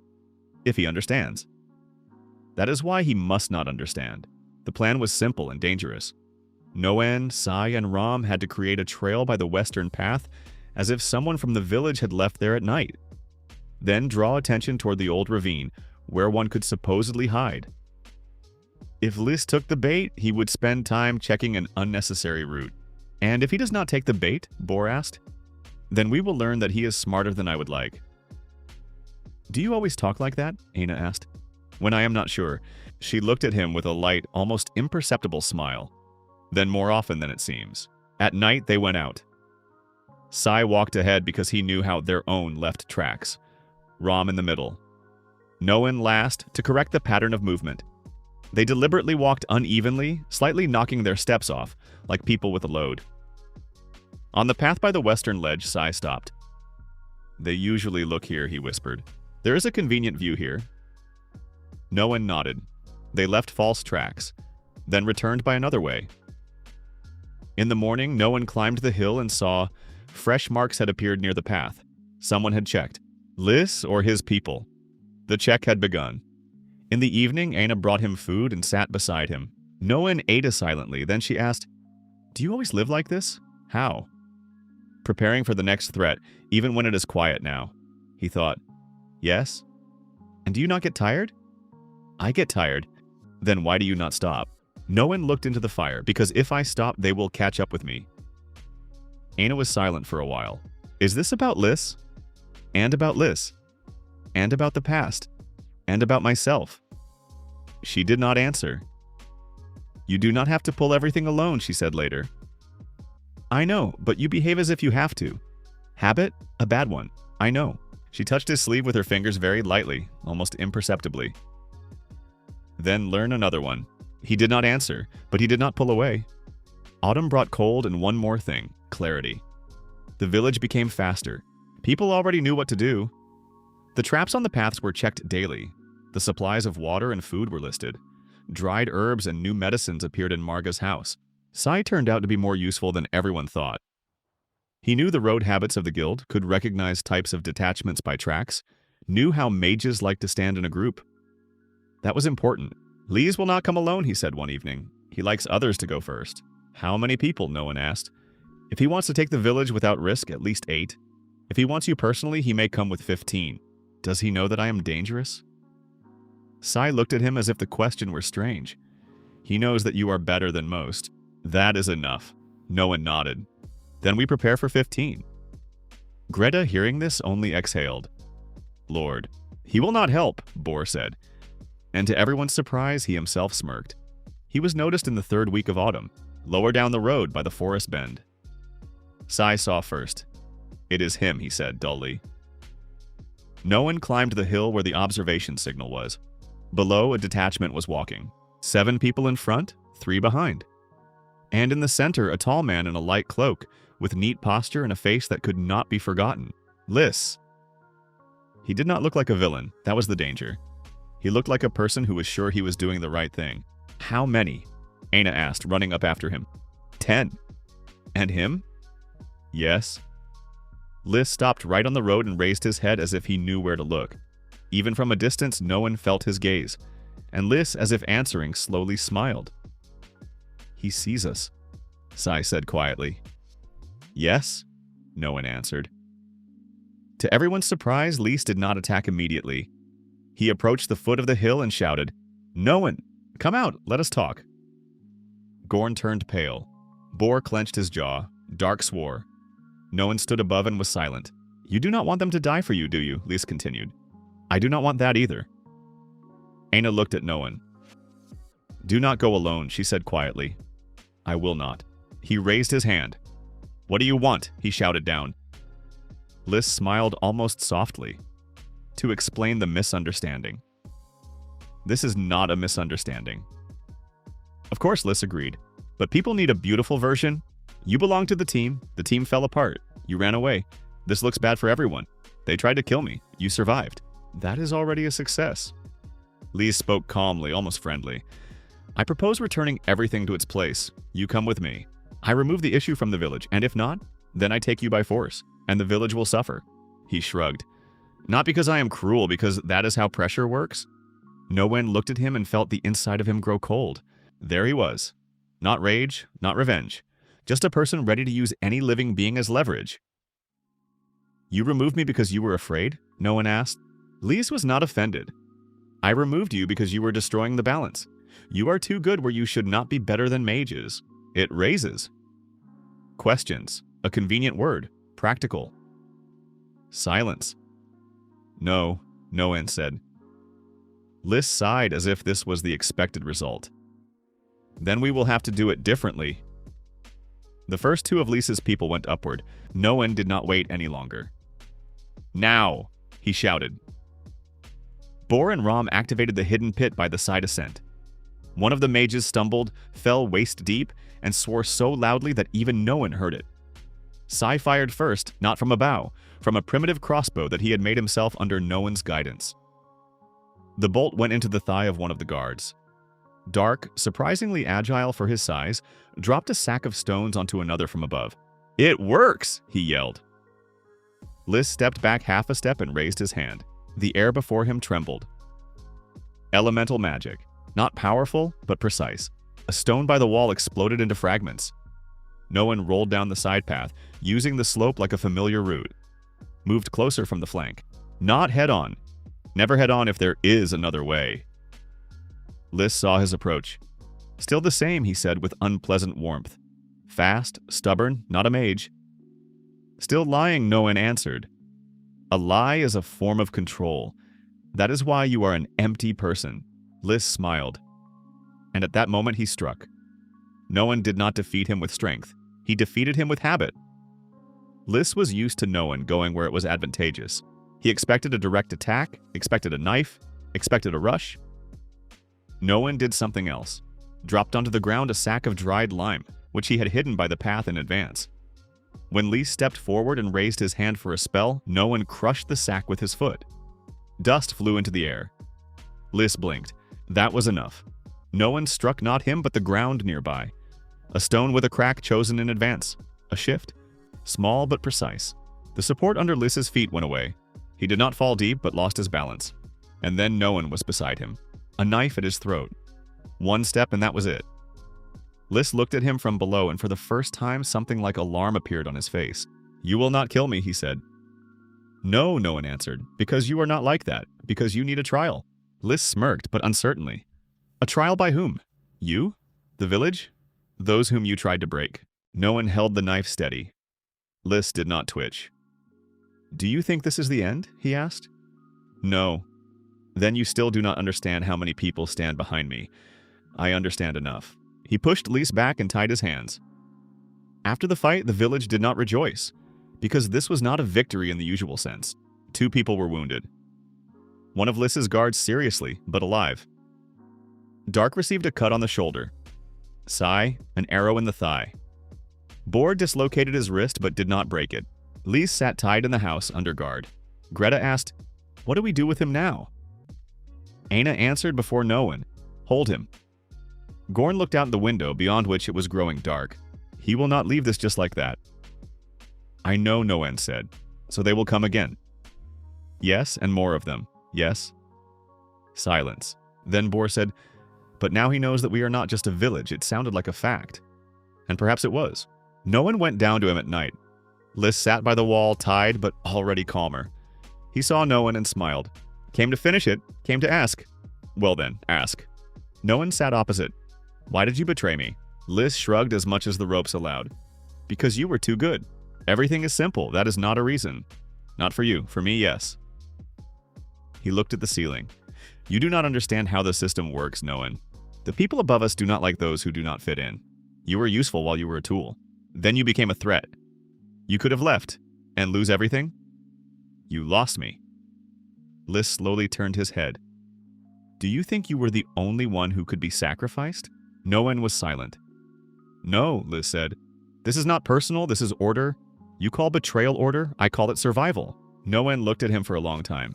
If he understands." That is why he must not understand. The plan was simple and dangerous. Noan, Sai, and Ram had to create a trail by the western path, as if someone from the village had left there at night. Then draw attention toward the old ravine, where one could supposedly hide. If Liz took the bait, he would spend time checking an unnecessary route. "And if he does not take the bait?" Boar asked. "Then we will learn that he is smarter than I would like." "Do you always talk like that?" Aina asked. "When I am not sure." She looked at him with a light, almost imperceptible smile. "Then more often than it seems." At night, they went out. Sai walked ahead because he knew how their own left tracks. Ram in the middle. Noan last to correct the pattern of movement. They deliberately walked unevenly, slightly knocking their steps off, like people with a load. On the path by the western ledge, Sai stopped. "They usually look here," he whispered. "There is a convenient view here." No one nodded. They left false tracks, then returned by another way. In the morning, no one climbed the hill and saw fresh marks had appeared near the path. Someone had checked. Liz or his people. The check had begun. In the evening, Aina brought him food and sat beside him. No one ate silently. Then she asked, "Do you always live like this?" "How?" "Preparing for the next threat, even when it is quiet now." He thought, "Yes." "And do you not get tired?" "I get tired." "Then why do you not stop?" No one looked into the fire, "Because if I stop, they will catch up with me." Aina was silent for a while. "Is this about Liz?" "And about Liz. And about the past. And about myself." She did not answer. "You do not have to pull everything alone," she said later. "I know, but you behave as if you have to." "Habit? A bad one. I know." She touched his sleeve with her fingers very lightly, almost imperceptibly. "Then learn another one." He did not answer, but he did not pull away. Autumn brought cold and one more thing, clarity. The village became faster. People already knew what to do. The traps on the paths were checked daily. The supplies of water and food were listed. Dried herbs and new medicines appeared in Marga's house. Sai turned out to be more useful than everyone thought. He knew the road habits of the guild, could recognize types of detachments by tracks, knew how mages like to stand in a group. That was important. "Liz will not come alone," he said one evening. "He likes others to go first." "How many people?" No one asked. "If he wants to take the village without risk, at least 8. If he wants you personally, he may come with 15. Does he know that I am dangerous?" Sai looked at him as if the question were strange. "He knows that you are better than most. That is enough." No one nodded. "Then we prepare for 15. Greta, hearing this, only exhaled. "Lord." "He will not help," Boar said. And to everyone's surprise, he himself smirked. He was noticed in the 3rd week of autumn, lower down the road by the forest bend. Sai saw first. "It is him," he said dully. No one climbed the hill where the observation signal was. Below, a detachment was walking. 7 people in front, 3 behind. And in the center, a tall man in a light cloak, with neat posture and a face that could not be forgotten. Liz. He did not look like a villain. That was the danger. He looked like a person who was sure he was doing the right thing. How many? Aina asked, running up after him. 10. And him? Yes. Lys stopped right on the road and raised his head as if he knew where to look. Even from a distance, no one felt his gaze, and Lys, as if answering, slowly smiled. He sees us, Sai said quietly. Yes, no one answered. To everyone's surprise, Lys did not attack immediately. He approached the foot of the hill and shouted, "No one! Come out, let us talk." Gorn turned pale. Bor clenched his jaw. Dark swore. No one stood above and was silent. "You do not want them to die for you, do you?" Lys continued. "I do not want that either." Aina looked at no one. "Do not go alone," she said quietly. "I will not." He raised his hand. "What do you want?" he shouted down. Lys smiled almost softly. "To explain the misunderstanding." "This is not a misunderstanding." Of course, Lys agreed. "But people need a beautiful version. You belong to the team fell apart. You ran away. This looks bad for everyone. They tried to kill me. You survived. That is already a success." Lys spoke calmly, almost friendly. "I propose returning everything to its place. You come with me. I remove the issue from the village, and if not, then I take you by force, and the village will suffer." He shrugged. "Not because I am cruel, because that is how pressure works." No one looked at him and felt the inside of him grow cold. There he was. Not rage, not revenge. Just a person ready to use any living being as leverage. "You removed me because you were afraid?" no one asked. Lys was not offended. "I removed you because you were destroying the balance. You are too good where you should not be better than mages. It raises questions. A convenient word. Practical." Silence. "No," no one said. Lys sighed as if this was the expected result. "Then we will have to do it differently." The first two of Lys's people went upward. No one did not wait any longer. "Now!" he shouted. Bor and Rom activated the hidden pit by the side ascent. One of the mages stumbled, fell waist deep, and swore so loudly that even no one heard it. Sai fired first, not from a bow, from a primitive crossbow that he had made himself under no one's guidance. The bolt went into the thigh of one of the guards. Dark, surprisingly agile for his size, dropped a sack of stones onto another from above. "It works!" he yelled. Lys stepped back half a step and raised his hand. The air before him trembled. Elemental magic. Not powerful, but precise. A stone by the wall exploded into fragments. No one rolled down the side path, using the slope like a familiar route. Moved closer from the flank. Not head-on. Never head-on if there is another way. Lys saw his approach. "Still the same," he said with unpleasant warmth. "Fast, stubborn, not a mage." "Still lying," no one answered. "A lie is a form of control. That is why you are an empty person." Lys smiled. And at that moment he struck. No one did not defeat him with strength. He defeated him with habit. Lys was used to no one going where it was advantageous. He expected a direct attack, expected a knife, expected a rush. No one did something else. Dropped onto the ground a sack of dried lime, which he had hidden by the path in advance. When Lys stepped forward and raised his hand for a spell, no one crushed the sack with his foot. Dust flew into the air. Lys blinked. That was enough. No one struck not him but the ground nearby. A stone with a crack chosen in advance. A shift. Small but precise. The support under Lys's feet went away. He did not fall deep but lost his balance. And then no one was beside him. A knife at his throat. One step and that was it. Lys looked at him from below and for the first time something like alarm appeared on his face. "You will not kill me," he said. "No," no one answered. "Because you are not like that. Because you need a trial." Lys smirked, but uncertainly. "A trial by whom? You? The village? Those whom you tried to break?" No one held the knife steady. Lys did not twitch. "Do you think this is the end?" he asked. "No." "Then you still do not understand how many people stand behind me. I understand enough." He pushed Lys back and tied his hands. After the fight, the village did not rejoice, because this was not a victory in the usual sense. 2 people were wounded. One of Lys's guards seriously, but alive. Dark received a cut on the shoulder. Sai, an arrow in the thigh. Bor dislocated his wrist but did not break it. Lys sat tied in the house under guard. Greta asked, "What do we do with him now?" Aina answered before no one. "Hold him." Gorn looked out the window, beyond which it was growing dark. He will not leave this just like that. I know, Noen said. So they will come again. Yes, and more of them. Yes. Silence. Then Bor said, but now he knows that we are not just a village. It sounded like a fact. And perhaps it was. No one went down to him at night. Liz sat by the wall, tied but already calmer. He saw no one and smiled. Came to finish it, came to ask. Well then, ask. No one sat opposite. Why did you betray me? Liz shrugged as much as the ropes allowed. Because you were too good. Everything is simple, that is not a reason. Not for you, for me, yes. He looked at the ceiling. You do not understand how the system works, Noen. The people above us do not like those who do not fit in. You were useful while you were a tool. Then you became a threat. You could have left and lose everything. You lost me. Liz slowly turned his head. Do you think you were the only one who could be sacrificed? Noen was silent. No, Liz said. This is not personal, this is order. You call betrayal order, I call it survival. Noen looked at him for a long time.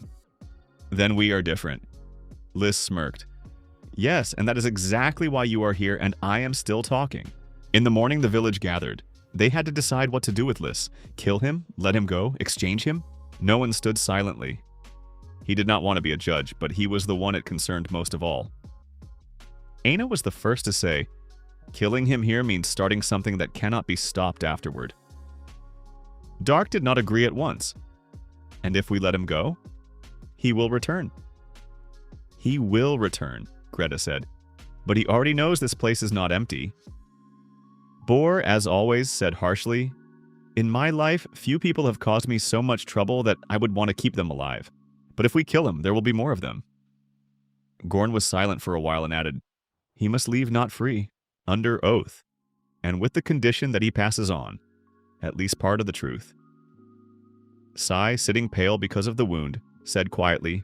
Then we are different. Liz smirked. Yes, and that is exactly why you are here and I am still talking. In the morning, the village gathered. They had to decide what to do with Liz. Kill him? Let him go? Exchange him? Noen stood silently. He did not want to be a judge, but he was the one it concerned most of all. Aina was the first to say, killing him here means starting something that cannot be stopped afterward. Dark did not agree at once. And if we let him go, he will return. He will return, Greta said. But he already knows this place is not empty. Bor, as always, said harshly, in my life, few people have caused me so much trouble that I would want to keep them alive. But if we kill him, there will be more of them. Gorn was silent for a while and added, he must leave not free, under oath, and with the condition that he passes on, at least part of the truth. Sai, sitting pale because of the wound, said quietly,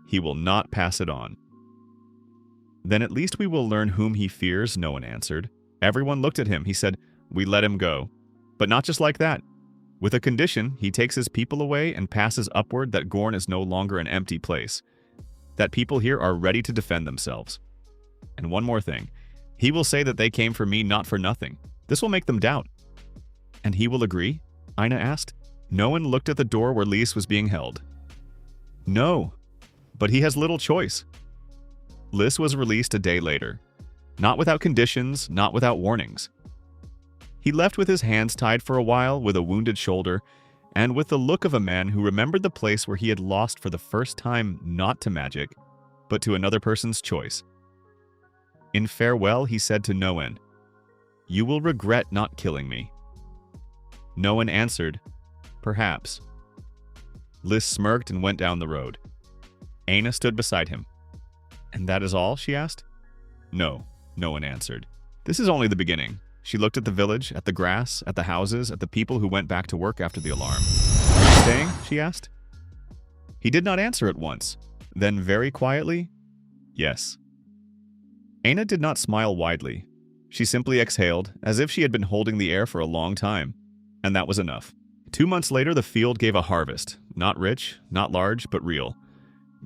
he will not pass it on. Then at least we will learn whom he fears, no one answered. Everyone looked at him. He said, we let him go. But not just like that. With a condition, he takes his people away and passes upward that Gorn is no longer an empty place. That people here are ready to defend themselves. And one more thing. He will say that they came for me not for nothing. This will make them doubt. And he will agree? Aina asked. No one looked at the door where Lys was being held. No. But he has little choice. Lys was released a day later. Not without conditions, not without warnings. He left with his hands tied for a while, with a wounded shoulder, and with the look of a man who remembered the place where he had lost for the first time not to magic, but to another person's choice. In farewell, he said to Noen, you will regret not killing me. Noen answered, perhaps. Lys smirked and went down the road. Aina stood beside him. And that is all? She asked. No, Noen answered. This is only the beginning. She looked at the village, at the grass, at the houses, at the people who went back to work after the alarm. Are you staying? She asked. He did not answer at once. Then very quietly, yes. Aina did not smile widely. She simply exhaled, as if she had been holding the air for a long time. And that was enough. 2 months later, the field gave a harvest. Not rich, not large, but real.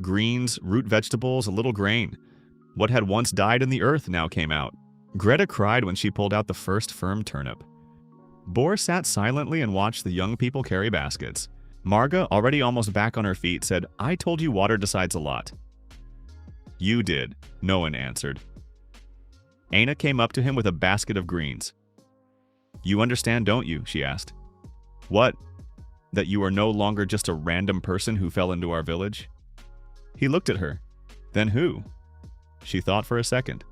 Greens, root vegetables, a little grain. What had once died in the earth now came out. Greta cried when she pulled out the first firm turnip. Bor sat silently and watched the young people carry baskets. Marga, already almost back on her feet, said, I told you water decides a lot. You did, Noen answered. Aina came up to him with a basket of greens. You understand, don't you? She asked. What? That you are no longer just a random person who fell into our village? He looked at her. Then who? She thought for a second.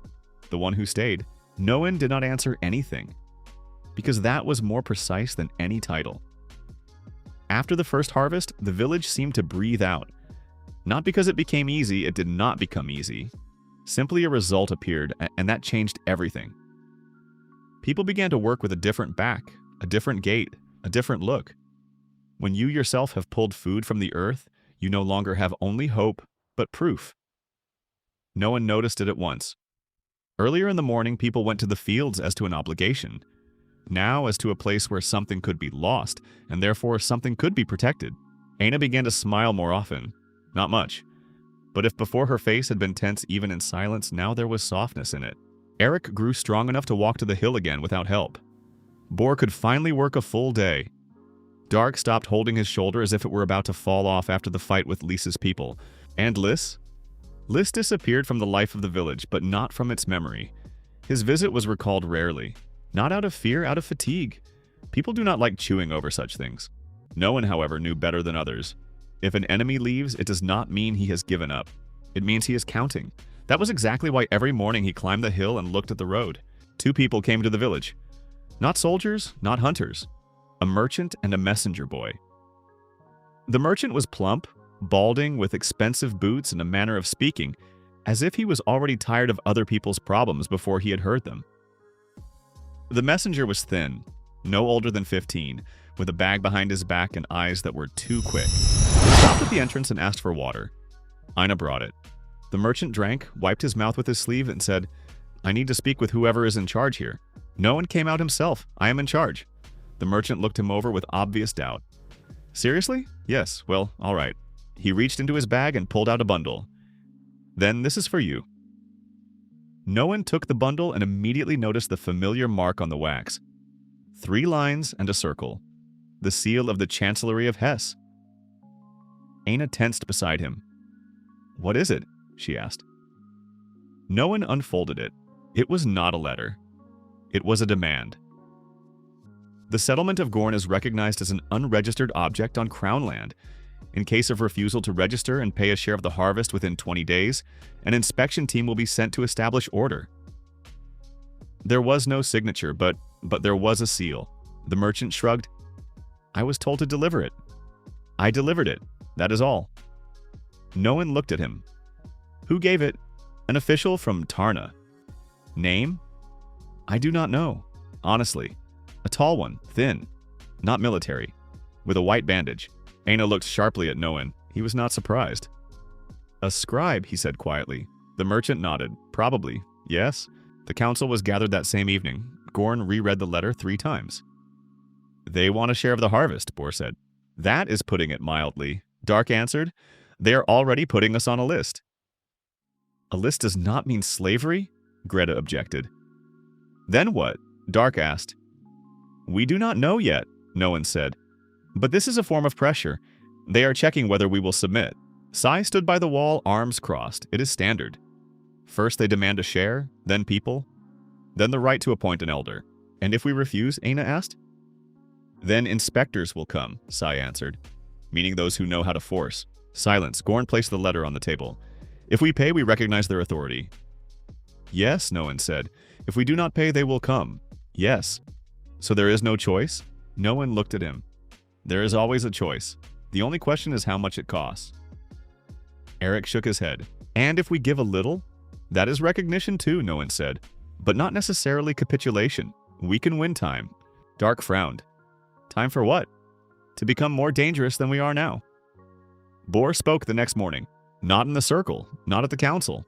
The one who stayed. Noen did not answer anything, because that was more precise than any title. After the first harvest, the village seemed to breathe out. Not because it became easy, it did not become easy. Simply a result appeared, and that changed everything. People began to work with a different back, a different gait, a different look. When you yourself have pulled food from the earth, you no longer have only hope, but proof. No one noticed it at once. Earlier in the morning, people went to the fields as to an obligation. Now as to a place where something could be lost, and therefore something could be protected. Aina began to smile more often. Not much. But if before her face had been tense even in silence, now there was softness in it. Eric grew strong enough to walk to the hill again without help. Bor could finally work a full day. Dark stopped holding his shoulder as if it were about to fall off after the fight with Lisa's people. And Lis? Lis disappeared from the life of the village, but not from its memory. His visit was recalled rarely. Not out of fear, out of fatigue. People do not like chewing over such things. No one, however, knew better than others. If an enemy leaves, it does not mean he has given up. It means he is counting. That was exactly why every morning he climbed the hill and looked at the road. Two people came to the village. Not soldiers, not hunters. A merchant and a messenger boy. The merchant was plump, balding, with expensive boots and a manner of speaking, as if he was already tired of other people's problems before he had heard them. The messenger was thin, no older than 15, with a bag behind his back and eyes that were too quick. He stopped at the entrance and asked for water. Ina brought it. The merchant drank, wiped his mouth with his sleeve, and said, "I need to speak with whoever is in charge here." No one came out himself. I am in charge. The merchant looked him over with obvious doubt. Seriously? Yes, well, all right. He reached into his bag and pulled out a bundle. Then this is for you. No one took the bundle and immediately noticed the familiar mark on the wax. 3 lines and a circle. The seal of the Chancellery of Hesse. Aina tensed beside him. What is it? She asked. No one unfolded it. It was not a letter. It was a demand. The settlement of Gorn is recognized as an unregistered object on Crown land. In case of refusal to register and pay a share of the harvest within 20 days, an inspection team will be sent to establish order. There was no signature, but there was a seal. The merchant shrugged. I was told to deliver it. I delivered it. That is all. No one looked at him. Who gave it? An official from Tarna. Name? I do not know. Honestly. A tall one, thin, not military, with a white bandage. Aina looked sharply at Noan. He was not surprised. A scribe, he said quietly. The merchant nodded. Probably. Yes. The council was gathered that same evening. Gorn reread the letter 3 times. They want a share of the harvest, Bor said. That is putting it mildly. Dark answered. They are already putting us on a list. A list does not mean slavery? Greta objected. Then what? Dark asked. We do not know yet, Noan said. But this is a form of pressure. They are checking whether we will submit. Sai stood by the wall, arms crossed. It is standard. First they demand a share, then people, then the right to appoint an elder. And if we refuse, Aina asked? Then inspectors will come, Sai answered, meaning those who know how to force. Silence. Gorn placed the letter on the table. If we pay, we recognize their authority. Yes, Noan said. If we do not pay, they will come. Yes. So there is no choice? No one looked at him. There is always a choice. The only question is how much it costs. Eric shook his head. And if we give a little? That is recognition too, Noan said. But not necessarily capitulation. We can win time. Dark frowned. Time for what? To become more dangerous than we are now. Bor spoke the next morning. Not in the circle, not at the council.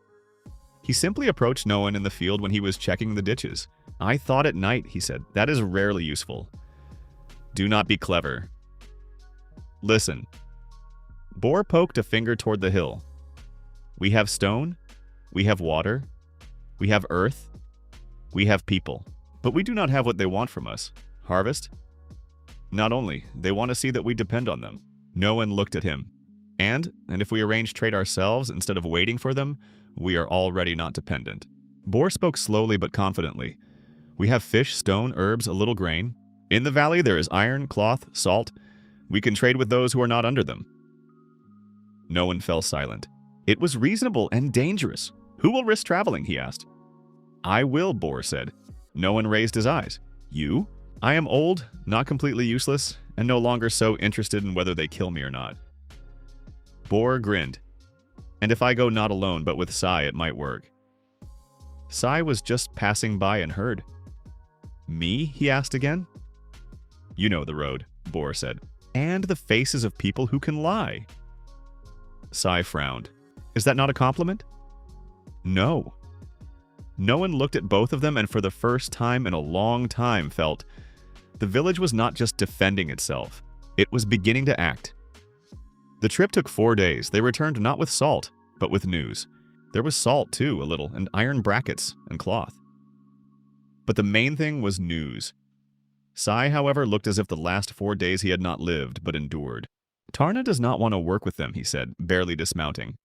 He simply approached Noan in the field when he was checking the ditches. I thought at night, he said. That is rarely useful. Do not be clever. Listen. Bor poked a finger toward the hill. We have stone. We have water. We have earth. We have people. But we do not have what they want from us. Harvest? Not only, they want to see that we depend on them. Noan looked at him. And if we arrange trade ourselves instead of waiting for them, we are already not dependent. Bor spoke slowly but confidently. We have fish, stone, herbs, a little grain. In the valley there is iron, cloth, salt. We can trade with those who are not under them. No one fell silent. It was reasonable and dangerous. Who will risk traveling, he asked. I will, Bor said. No one raised his eyes. You? I am old, not completely useless, and no longer so interested in whether they kill me or not. Bor grinned. And if I go not alone but with Sai, it might work. Sai was just passing by and heard. Me? He asked again. You know the road, Bor said. And the faces of people who can lie. Sai frowned. Is that not a compliment? No. No one looked at both of them and for the first time in a long time felt the village was not just defending itself. It was beginning to act. The trip took 4 days. They returned not with salt, but with news. There was salt, too, a little, and iron brackets and cloth. But the main thing was news. Sai, however, looked as if the last 4 days he had not lived, but endured. Tarna does not want to work with them, he said, barely dismounting.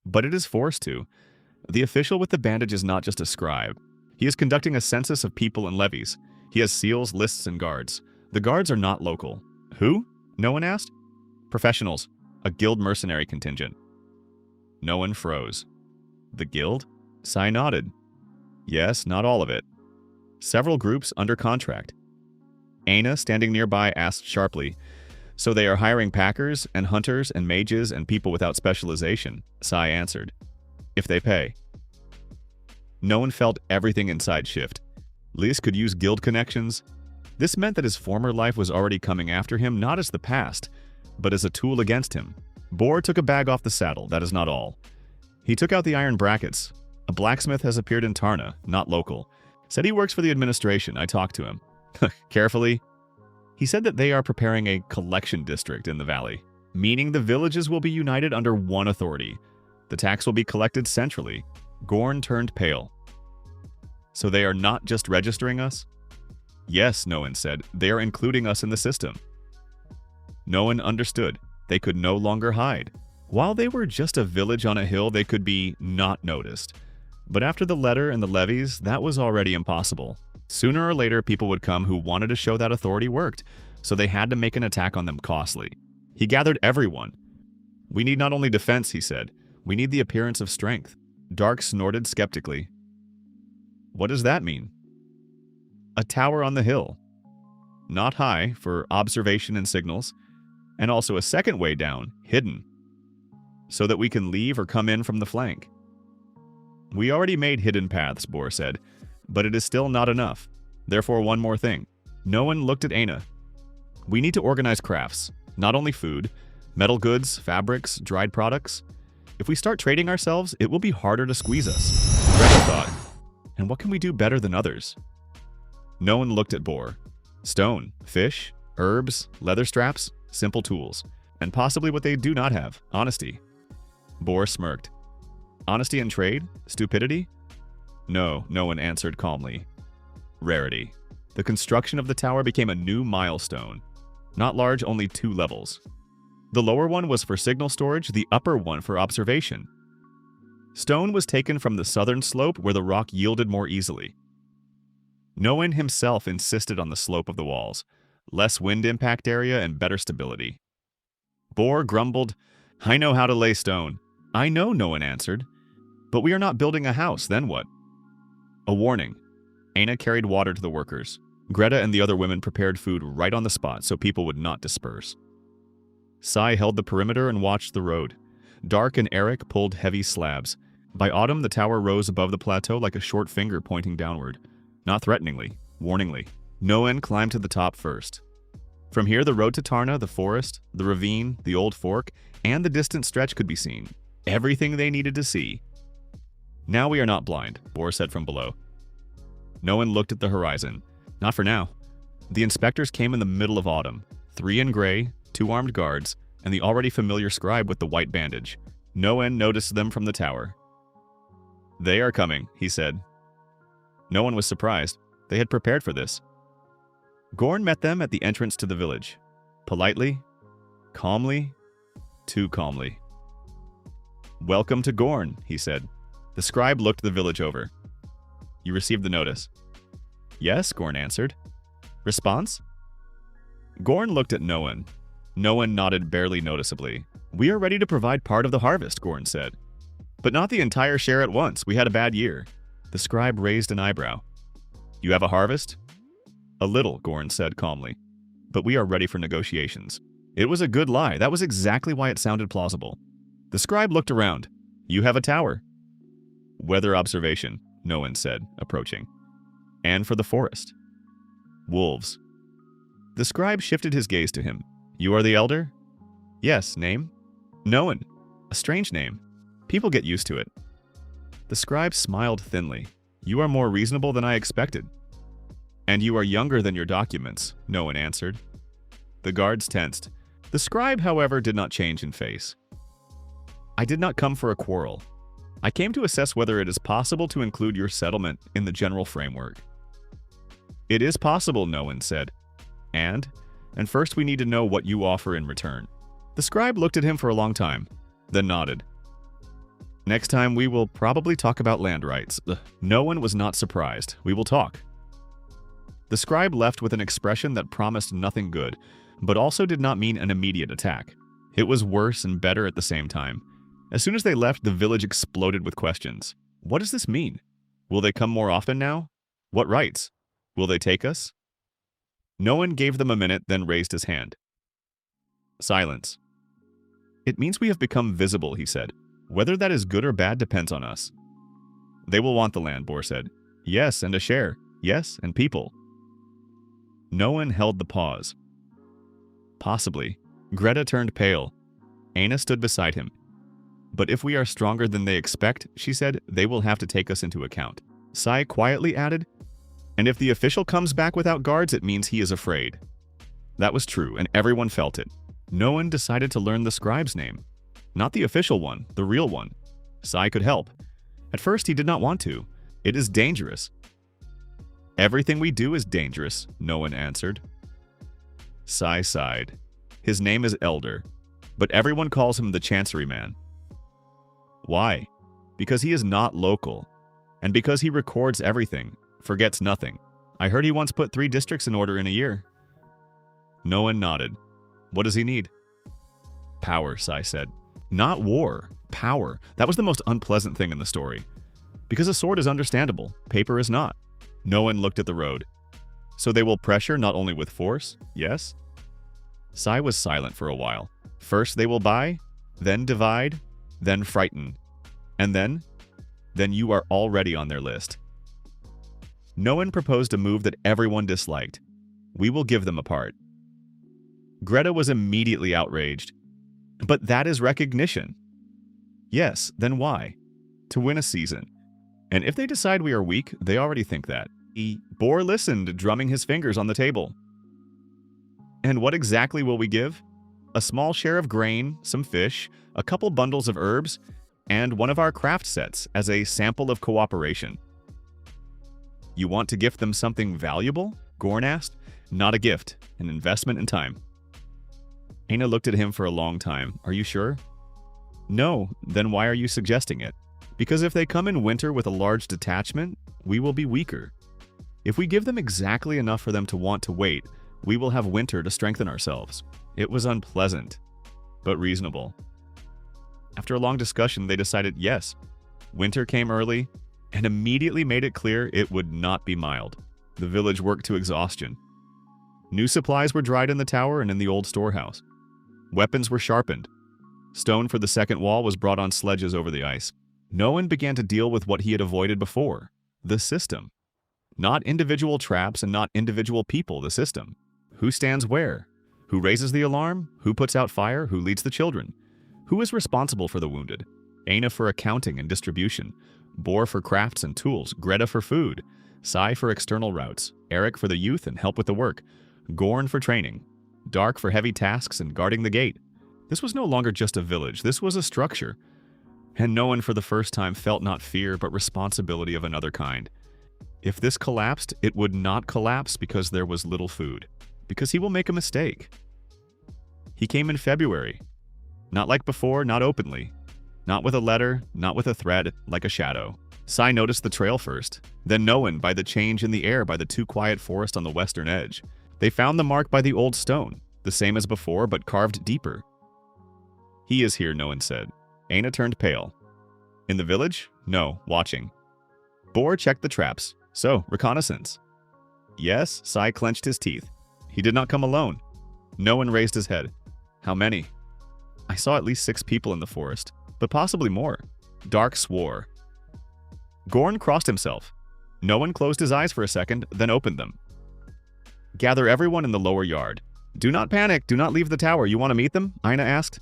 But it is forced to. The official with the bandage is not just a scribe. He is conducting a census of people and levies. He has seals, lists, and guards. The guards are not local. Who? No one asked. Professionals. A guild mercenary contingent. No one froze. The guild? Sai nodded. Yes, not all of it. Several groups under contract. Aina, standing nearby, asked sharply, "So they are hiring packers and hunters and mages and people without specialization?" Sai answered, "If they pay." No one felt everything inside shift. Lys could use guild connections. This meant that his former life was already coming after him, not as the past, but as a tool against him. Bor took a bag off the saddle, that is not all. He took out the iron brackets. A blacksmith has appeared in Tarna, not local. Said he works for the administration. I talked to him. Carefully. He said that they are preparing a collection district in the valley, meaning the villages will be united under one authority. The tax will be collected centrally. Gorn turned pale. So they are not just registering us? Yes, Noan said. They are including us in the system. Noan understood. They could no longer hide. While they were just a village on a hill, they could be not noticed. But after the letter and the levies, that was already impossible. Sooner or later, people would come who wanted to show that authority worked, so they had to make an attack on them costly. He gathered everyone. "We need not only defense," he said. "We need the appearance of strength." Dark snorted skeptically. "What does that mean?" "A tower on the hill. Not high, for observation and signals, and also a second way down, hidden, so that we can leave or come in from the flank." "We already made hidden paths," Bor said, "but it is still not enough. Therefore, one more thing." No one looked at Aina. "We need to organize crafts, not only food, metal goods, fabrics, dried products. If we start trading ourselves, it will be harder to squeeze us." Greta thought, "And what can we do better than others?" No one looked at Bor. Stone, fish, herbs, leather straps, simple tools, and possibly what they do not have, honesty. Bor smirked. "Honesty in trade? Stupidity?" No, no one answered calmly. Rarity. The construction of the tower became a new milestone. Not large, only 2 levels. The lower one was for signal storage, the upper one for observation. Stone was taken from the southern slope where the rock yielded more easily. Noan himself insisted on the slope of the walls, less wind impact area and better stability. Bor grumbled, "I know how to lay stone." "I know," Noan answered. "But we are not building a house, then what?" A warning. Aina carried water to the workers. Greta and the other women prepared food right on the spot so people would not disperse. Sai held the perimeter and watched the road. Dark and Eric pulled heavy slabs. By autumn, the tower rose above the plateau like a short finger pointing downward. Not threateningly, warningly. Noan climbed to the top first. From here, the road to Tarna, the forest, the ravine, the old fork, and the distant stretch could be seen. Everything they needed to see. "Now we are not blind," Bor said from below. Noan looked at the horizon. Not for now. The inspectors came in the middle of autumn. 3 in gray, 2 armed guards, and the already familiar scribe with the white bandage. Noan noticed them from the tower. "They are coming," he said. No one was surprised. They had prepared for this. Gorn met them at the entrance to the village. Politely, calmly, too calmly. "Welcome to Gorn," he said. The scribe looked the village over. "You received the notice?" "Yes," Gorn answered. "Response?" Gorn looked at Noan. Noan nodded barely noticeably. "We are ready to provide part of the harvest," Gorn said. "But not the entire share at once. We had a bad year." The scribe raised an eyebrow. "You have a harvest?" "A little," Gorn said calmly. "But we are ready for negotiations." It was a good lie. That was exactly why it sounded plausible. The scribe looked around. "You have a tower." "Weather observation," Noan said, approaching. "And for the forest." "Wolves." The scribe shifted his gaze to him. "You are the elder?" "Yes, name?" "Noan. A strange name. People get used to it." The scribe smiled thinly. "You are more reasonable than I expected." "And you are younger than your documents," Noan answered. The guards tensed. The scribe, however, did not change in face. "I did not come for a quarrel. I came to assess whether it is possible to include your settlement in the general framework." It is possible, no one said. And first we need to know what you offer in return. The scribe looked at him for a long time, then nodded. Next time we will probably talk about land rights. No one was not surprised. We will talk. The scribe left with an expression that promised nothing good, but also did not mean an immediate attack. It was worse and better at the same time. As soon as they left, the village exploded with questions. What does this mean? Will they come more often now? What rights? Will they take us? No one gave them a minute, then raised his hand. Silence. It means we have become visible, he said. Whether that is good or bad depends on us. They will want the land, Bor said. Yes, and a share. Yes, and people. No one held the pause. Possibly. Greta turned pale. Aina stood beside him. But if we are stronger than they expect, she said, they will have to take us into account. Sai quietly added, and if the official comes back without guards, it means he is afraid. That was true, and everyone felt it. No one decided to learn the scribe's name. Not the official one, the real one. Sai could help. At first, he did not want to. It is dangerous. Everything we do is dangerous, no one answered. Sai sighed. His name is Elder, but everyone calls him the Chancery Man. Why? Because he is not local, and because he records everything, forgets nothing. I heard he once put 3 districts in order in a year. No one nodded. What does he need? Power, Sai said. Not war, power. That was the most unpleasant thing in the story. Because a sword is understandable, paper is not. No one looked at the road. So they will pressure not only with force, yes? Sai was silent for a while. First they will buy, then divide, then frighten. And then you are already on their list. No one proposed a move that everyone disliked. We will give them a part. Greta was immediately outraged. But that is recognition. Yes, then why? To win a season. And if they decide we are weak, they already think that. Bor listened, drumming his fingers on the table. And what exactly will we give? A small share of grain, some fish, a couple bundles of herbs, and one of our craft sets as a sample of cooperation. You want to gift them something valuable? Gorn asked. Not a gift, an investment in time. Aina looked at him for a long time. Are you sure? No, then why are you suggesting it? Because if they come in winter with a large detachment, we will be weaker. If we give them exactly enough for them to want to wait, we will have winter to strengthen ourselves. It was unpleasant, but reasonable. After a long discussion, they decided yes. Winter came early and immediately made it clear it would not be mild. The village worked to exhaustion. New supplies were dried in the tower and in the old storehouse. Weapons were sharpened. Stone for the second wall was brought on sledges over the ice. No one began to deal with what he had avoided before, the system. Not individual traps and not individual people, the system. Who stands where? Who raises the alarm? Who puts out fire? Who leads the children? Who is responsible for the wounded? Aina for accounting and distribution. Bor for crafts and tools. Greta for food. Sai for external routes. Eric for the youth and help with the work. Gorn for training. Dark for heavy tasks and guarding the gate. This was no longer just a village. This was a structure. And no one for the first time felt not fear but responsibility of another kind. If this collapsed, it would not collapse because there was little food. Because he will make a mistake. He came in February. Not like before, not openly. Not with a letter, not with a thread, like a shadow. Sai noticed the trail first, then no one by the change in the air by the too quiet forest on the western edge. They found the mark by the old stone, the same as before but carved deeper. He is here, no one said. Aina turned pale. In the village? No, watching. Bor checked the traps. So, reconnaissance. Yes, Sai clenched his teeth. He did not come alone. No one raised his head. How many? I saw at least 6 people in the forest, but possibly more. Dark swore. Gorn crossed himself. No one closed his eyes for a second, then opened them. Gather everyone in the lower yard. Do not panic, do not leave the tower. You want to meet them? Aina asked.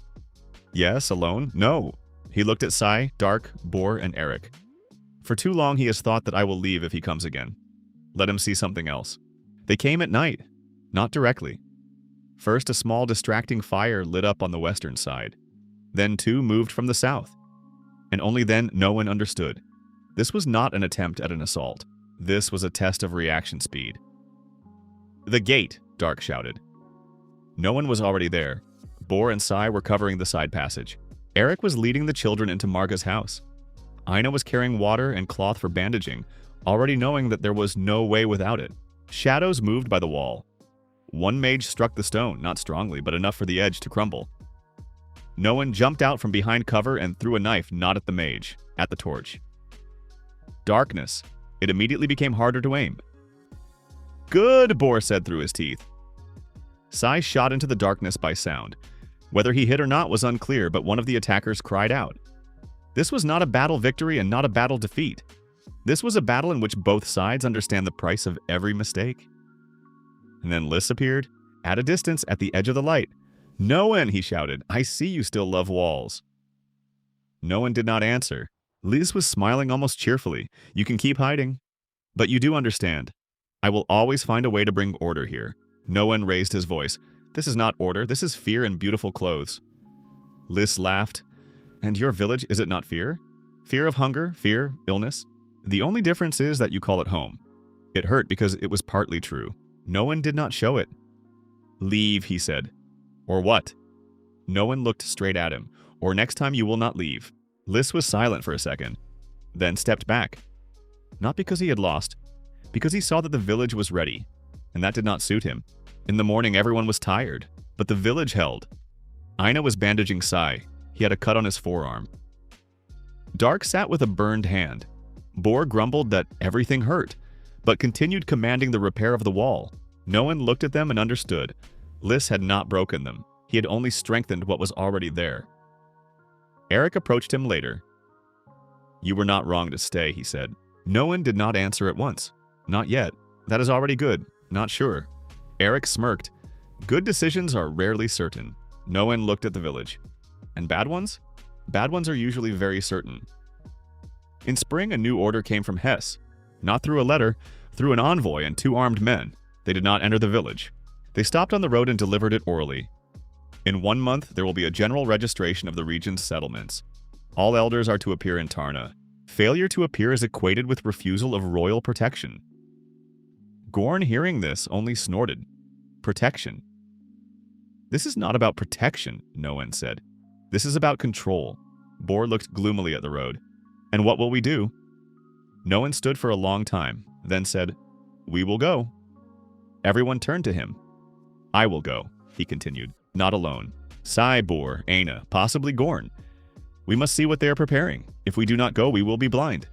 Yes, alone? No. He looked at Sai, Dark, Bor, and Eric. For too long he has thought that I will leave if he comes again. Let him see something else. They came at night, not directly. First, a small distracting fire lit up on the western side. Then 2 moved from the south. And only then no one understood. This was not an attempt at an assault. This was a test of reaction speed. "The gate!" Dark shouted. No one was already there. Bor and Sai were covering the side passage. Eric was leading the children into Marga's house. Aina was carrying water and cloth for bandaging, already knowing that there was no way without it. Shadows moved by the wall. One mage struck the stone, not strongly, but enough for the edge to crumble. No one jumped out from behind cover and threw a knife not at the mage, at the torch. Darkness. It immediately became harder to aim. "Good," Bor said through his teeth. Sai shot into the darkness by sound. Whether he hit or not was unclear, but one of the attackers cried out. This was not a battle victory and not a battle defeat. This was a battle in which both sides understand the price of every mistake. And then Lys appeared, at a distance at the edge of the light. "No one," he shouted. "I see you still love walls." No one did not answer. Lys was smiling almost cheerfully. "You can keep hiding. But you do understand. I will always find a way to bring order here." No one raised his voice. "This is not order. This is fear in beautiful clothes." Lys laughed. "And your village, is it not fear? Fear of hunger, fear, illness? The only difference is that you call it home." It hurt because it was partly true. No one did not show it. "Leave," he said. "Or what?" No one looked straight at him. "Or next time you will not leave." Lys was silent for a second, then stepped back. Not because he had lost, because he saw that the village was ready, and that did not suit him. In the morning everyone was tired, but the village held. Aina was bandaging Sai. He had a cut on his forearm. Dark sat with a burned hand. Bor grumbled that everything hurt, but continued commanding the repair of the wall. No one looked at them and understood. Lys had not broken them. He had only strengthened what was already there. Eric approached him later. "You were not wrong to stay," he said. No one did not answer at once. "Not yet. That is already good. Not sure." Eric smirked. "Good decisions are rarely certain." No one looked at the village. "And bad ones? Bad ones are usually very certain." In spring, a new order came from Hesse. Not through a letter, through an envoy and 2 armed men. They did not enter the village. They stopped on the road and delivered it orally. In 1 month, there will be a general registration of the region's settlements. All elders are to appear in Tarna. Failure to appear is equated with refusal of royal protection. Gorn, hearing this, only snorted. Protection. "This is not about protection," no one said. "This is about control." Bor looked gloomily at the road. "And what will we do?" No one stood for a long time, then said, "We will go." Everyone turned to him. "I will go," he continued, "not alone. Sai, Bor, Aina, possibly Gorn. We must see what they are preparing. If we do not go, we will be blind."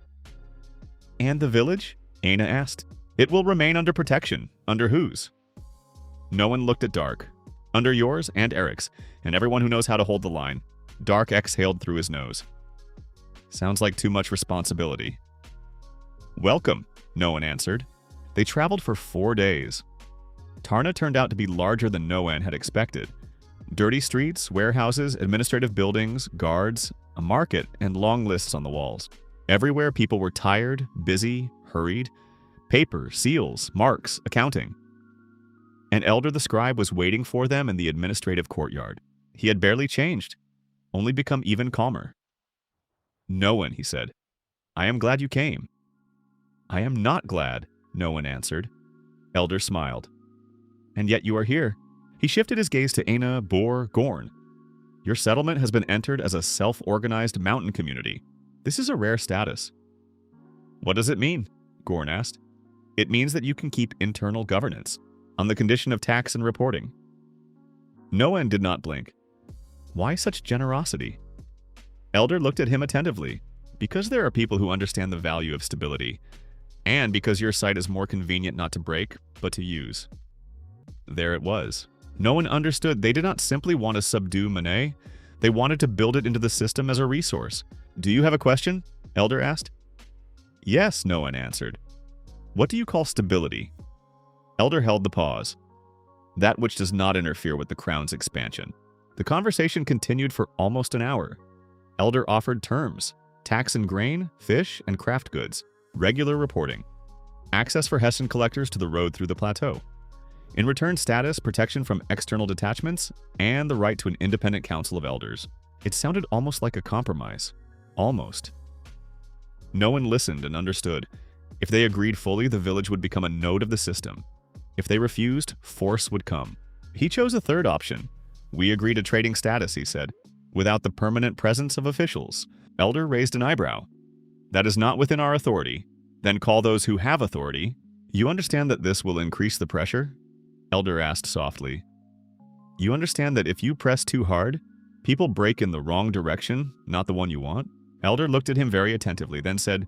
"And the village?" Aina asked. "It will remain under protection. Under whose?" No one looked at Dark. "Under yours and Eric's, and everyone who knows how to hold the line." Dark exhaled through his nose. "Sounds like too much responsibility." "Welcome," no one answered. They traveled for 4 days. Tarna turned out to be larger than no one had expected. Dirty streets, warehouses, administrative buildings, guards, a market, and long lists on the walls. Everywhere people were tired, busy, hurried. Paper, seals, marks, accounting. An elder the scribe was waiting for them in the administrative courtyard. He had barely changed, only become even calmer. "No one," he said. "I am glad you came." "I am not glad," no one answered. Elder smiled. "And yet you are here." He shifted his gaze to Aina, Bor, Gorn. "Your settlement has been entered as a self-organized mountain community. This is a rare status." "What does it mean?" Gorn asked. "It means that you can keep internal governance, on the condition of tax and reporting." No one did not blink. Why such generosity? Elder looked at him attentively. "Because there are people who understand the value of stability, and because your site is more convenient not to break, but to use." There it was. No one understood. They did not simply want to subdue Manet. They wanted to build it into the system as a resource. "Do you have a question?" Elder asked. "Yes," no one answered. "What do you call stability?" Elder held the pause. "That which does not interfere with the crown's expansion." The conversation continued for almost an hour. Elder offered terms: tax and grain, fish, and craft goods, regular reporting, access for Hessen collectors to the road through the plateau. In return, status, protection from external detachments, and the right to an independent council of elders. It sounded almost like a compromise. Almost. No one listened and understood. If they agreed fully, the village would become a node of the system. If they refused, force would come. He chose a third option. We agree to trading status, he said, without the permanent presence of officials. Elder raised an eyebrow. That is not within our authority. Then call those who have authority. You understand that this will increase the pressure? Elder asked softly. You understand that if you press too hard, people break in the wrong direction, not the one you want? Elder looked at him very attentively, then said,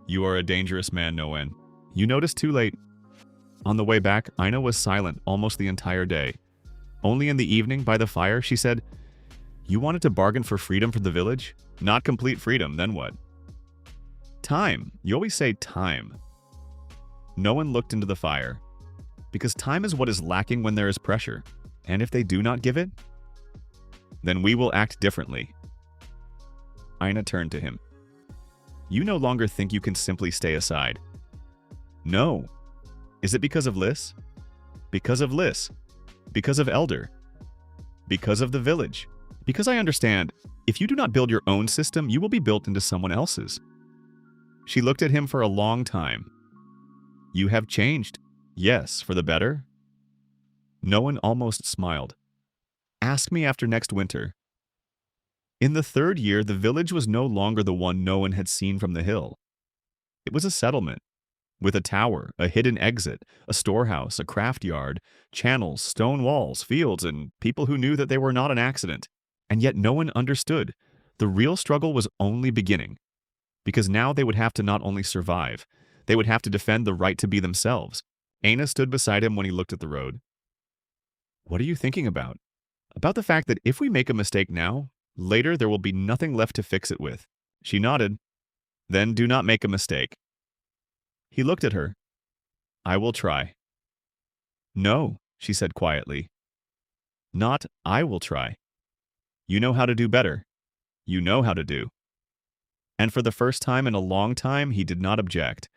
You are a dangerous man, Noen. You noticed too late. On the way back, Aina was silent almost the entire day. Only in the evening, by the fire, she said, You wanted to bargain for freedom from the village? Not complete freedom, then what? Time. You always say time. No one looked into the fire. Because time is what is lacking when there is pressure. And if they do not give it, then we will act differently. Aina turned to him. You no longer think you can simply stay aside. No. Is it because of Liss? Because of Liss. Because of Elder. Because of the village. Because I understand, if you do not build your own system, you will be built into someone else's. She looked at him for a long time. You have changed. Yes, for the better? No one almost smiled. Ask me after next winter. In the third year, the village was no longer the one no one had seen from the hill. It was a settlement, with a tower, a hidden exit, a storehouse, a craft yard, channels, stone walls, fields, and people who knew that they were not an accident. And yet no one understood. The real struggle was only beginning. Because now they would have to not only survive, they would have to defend the right to be themselves. Aina stood beside him when he looked at the road. What are you thinking about? About the fact that if we make a mistake now, later there will be nothing left to fix it with. She nodded. Then do not make a mistake. He looked at her. I will try. No, she said quietly. Not I will try. You know how to do better. You know how to do. And for the first time in a long time, he did not object.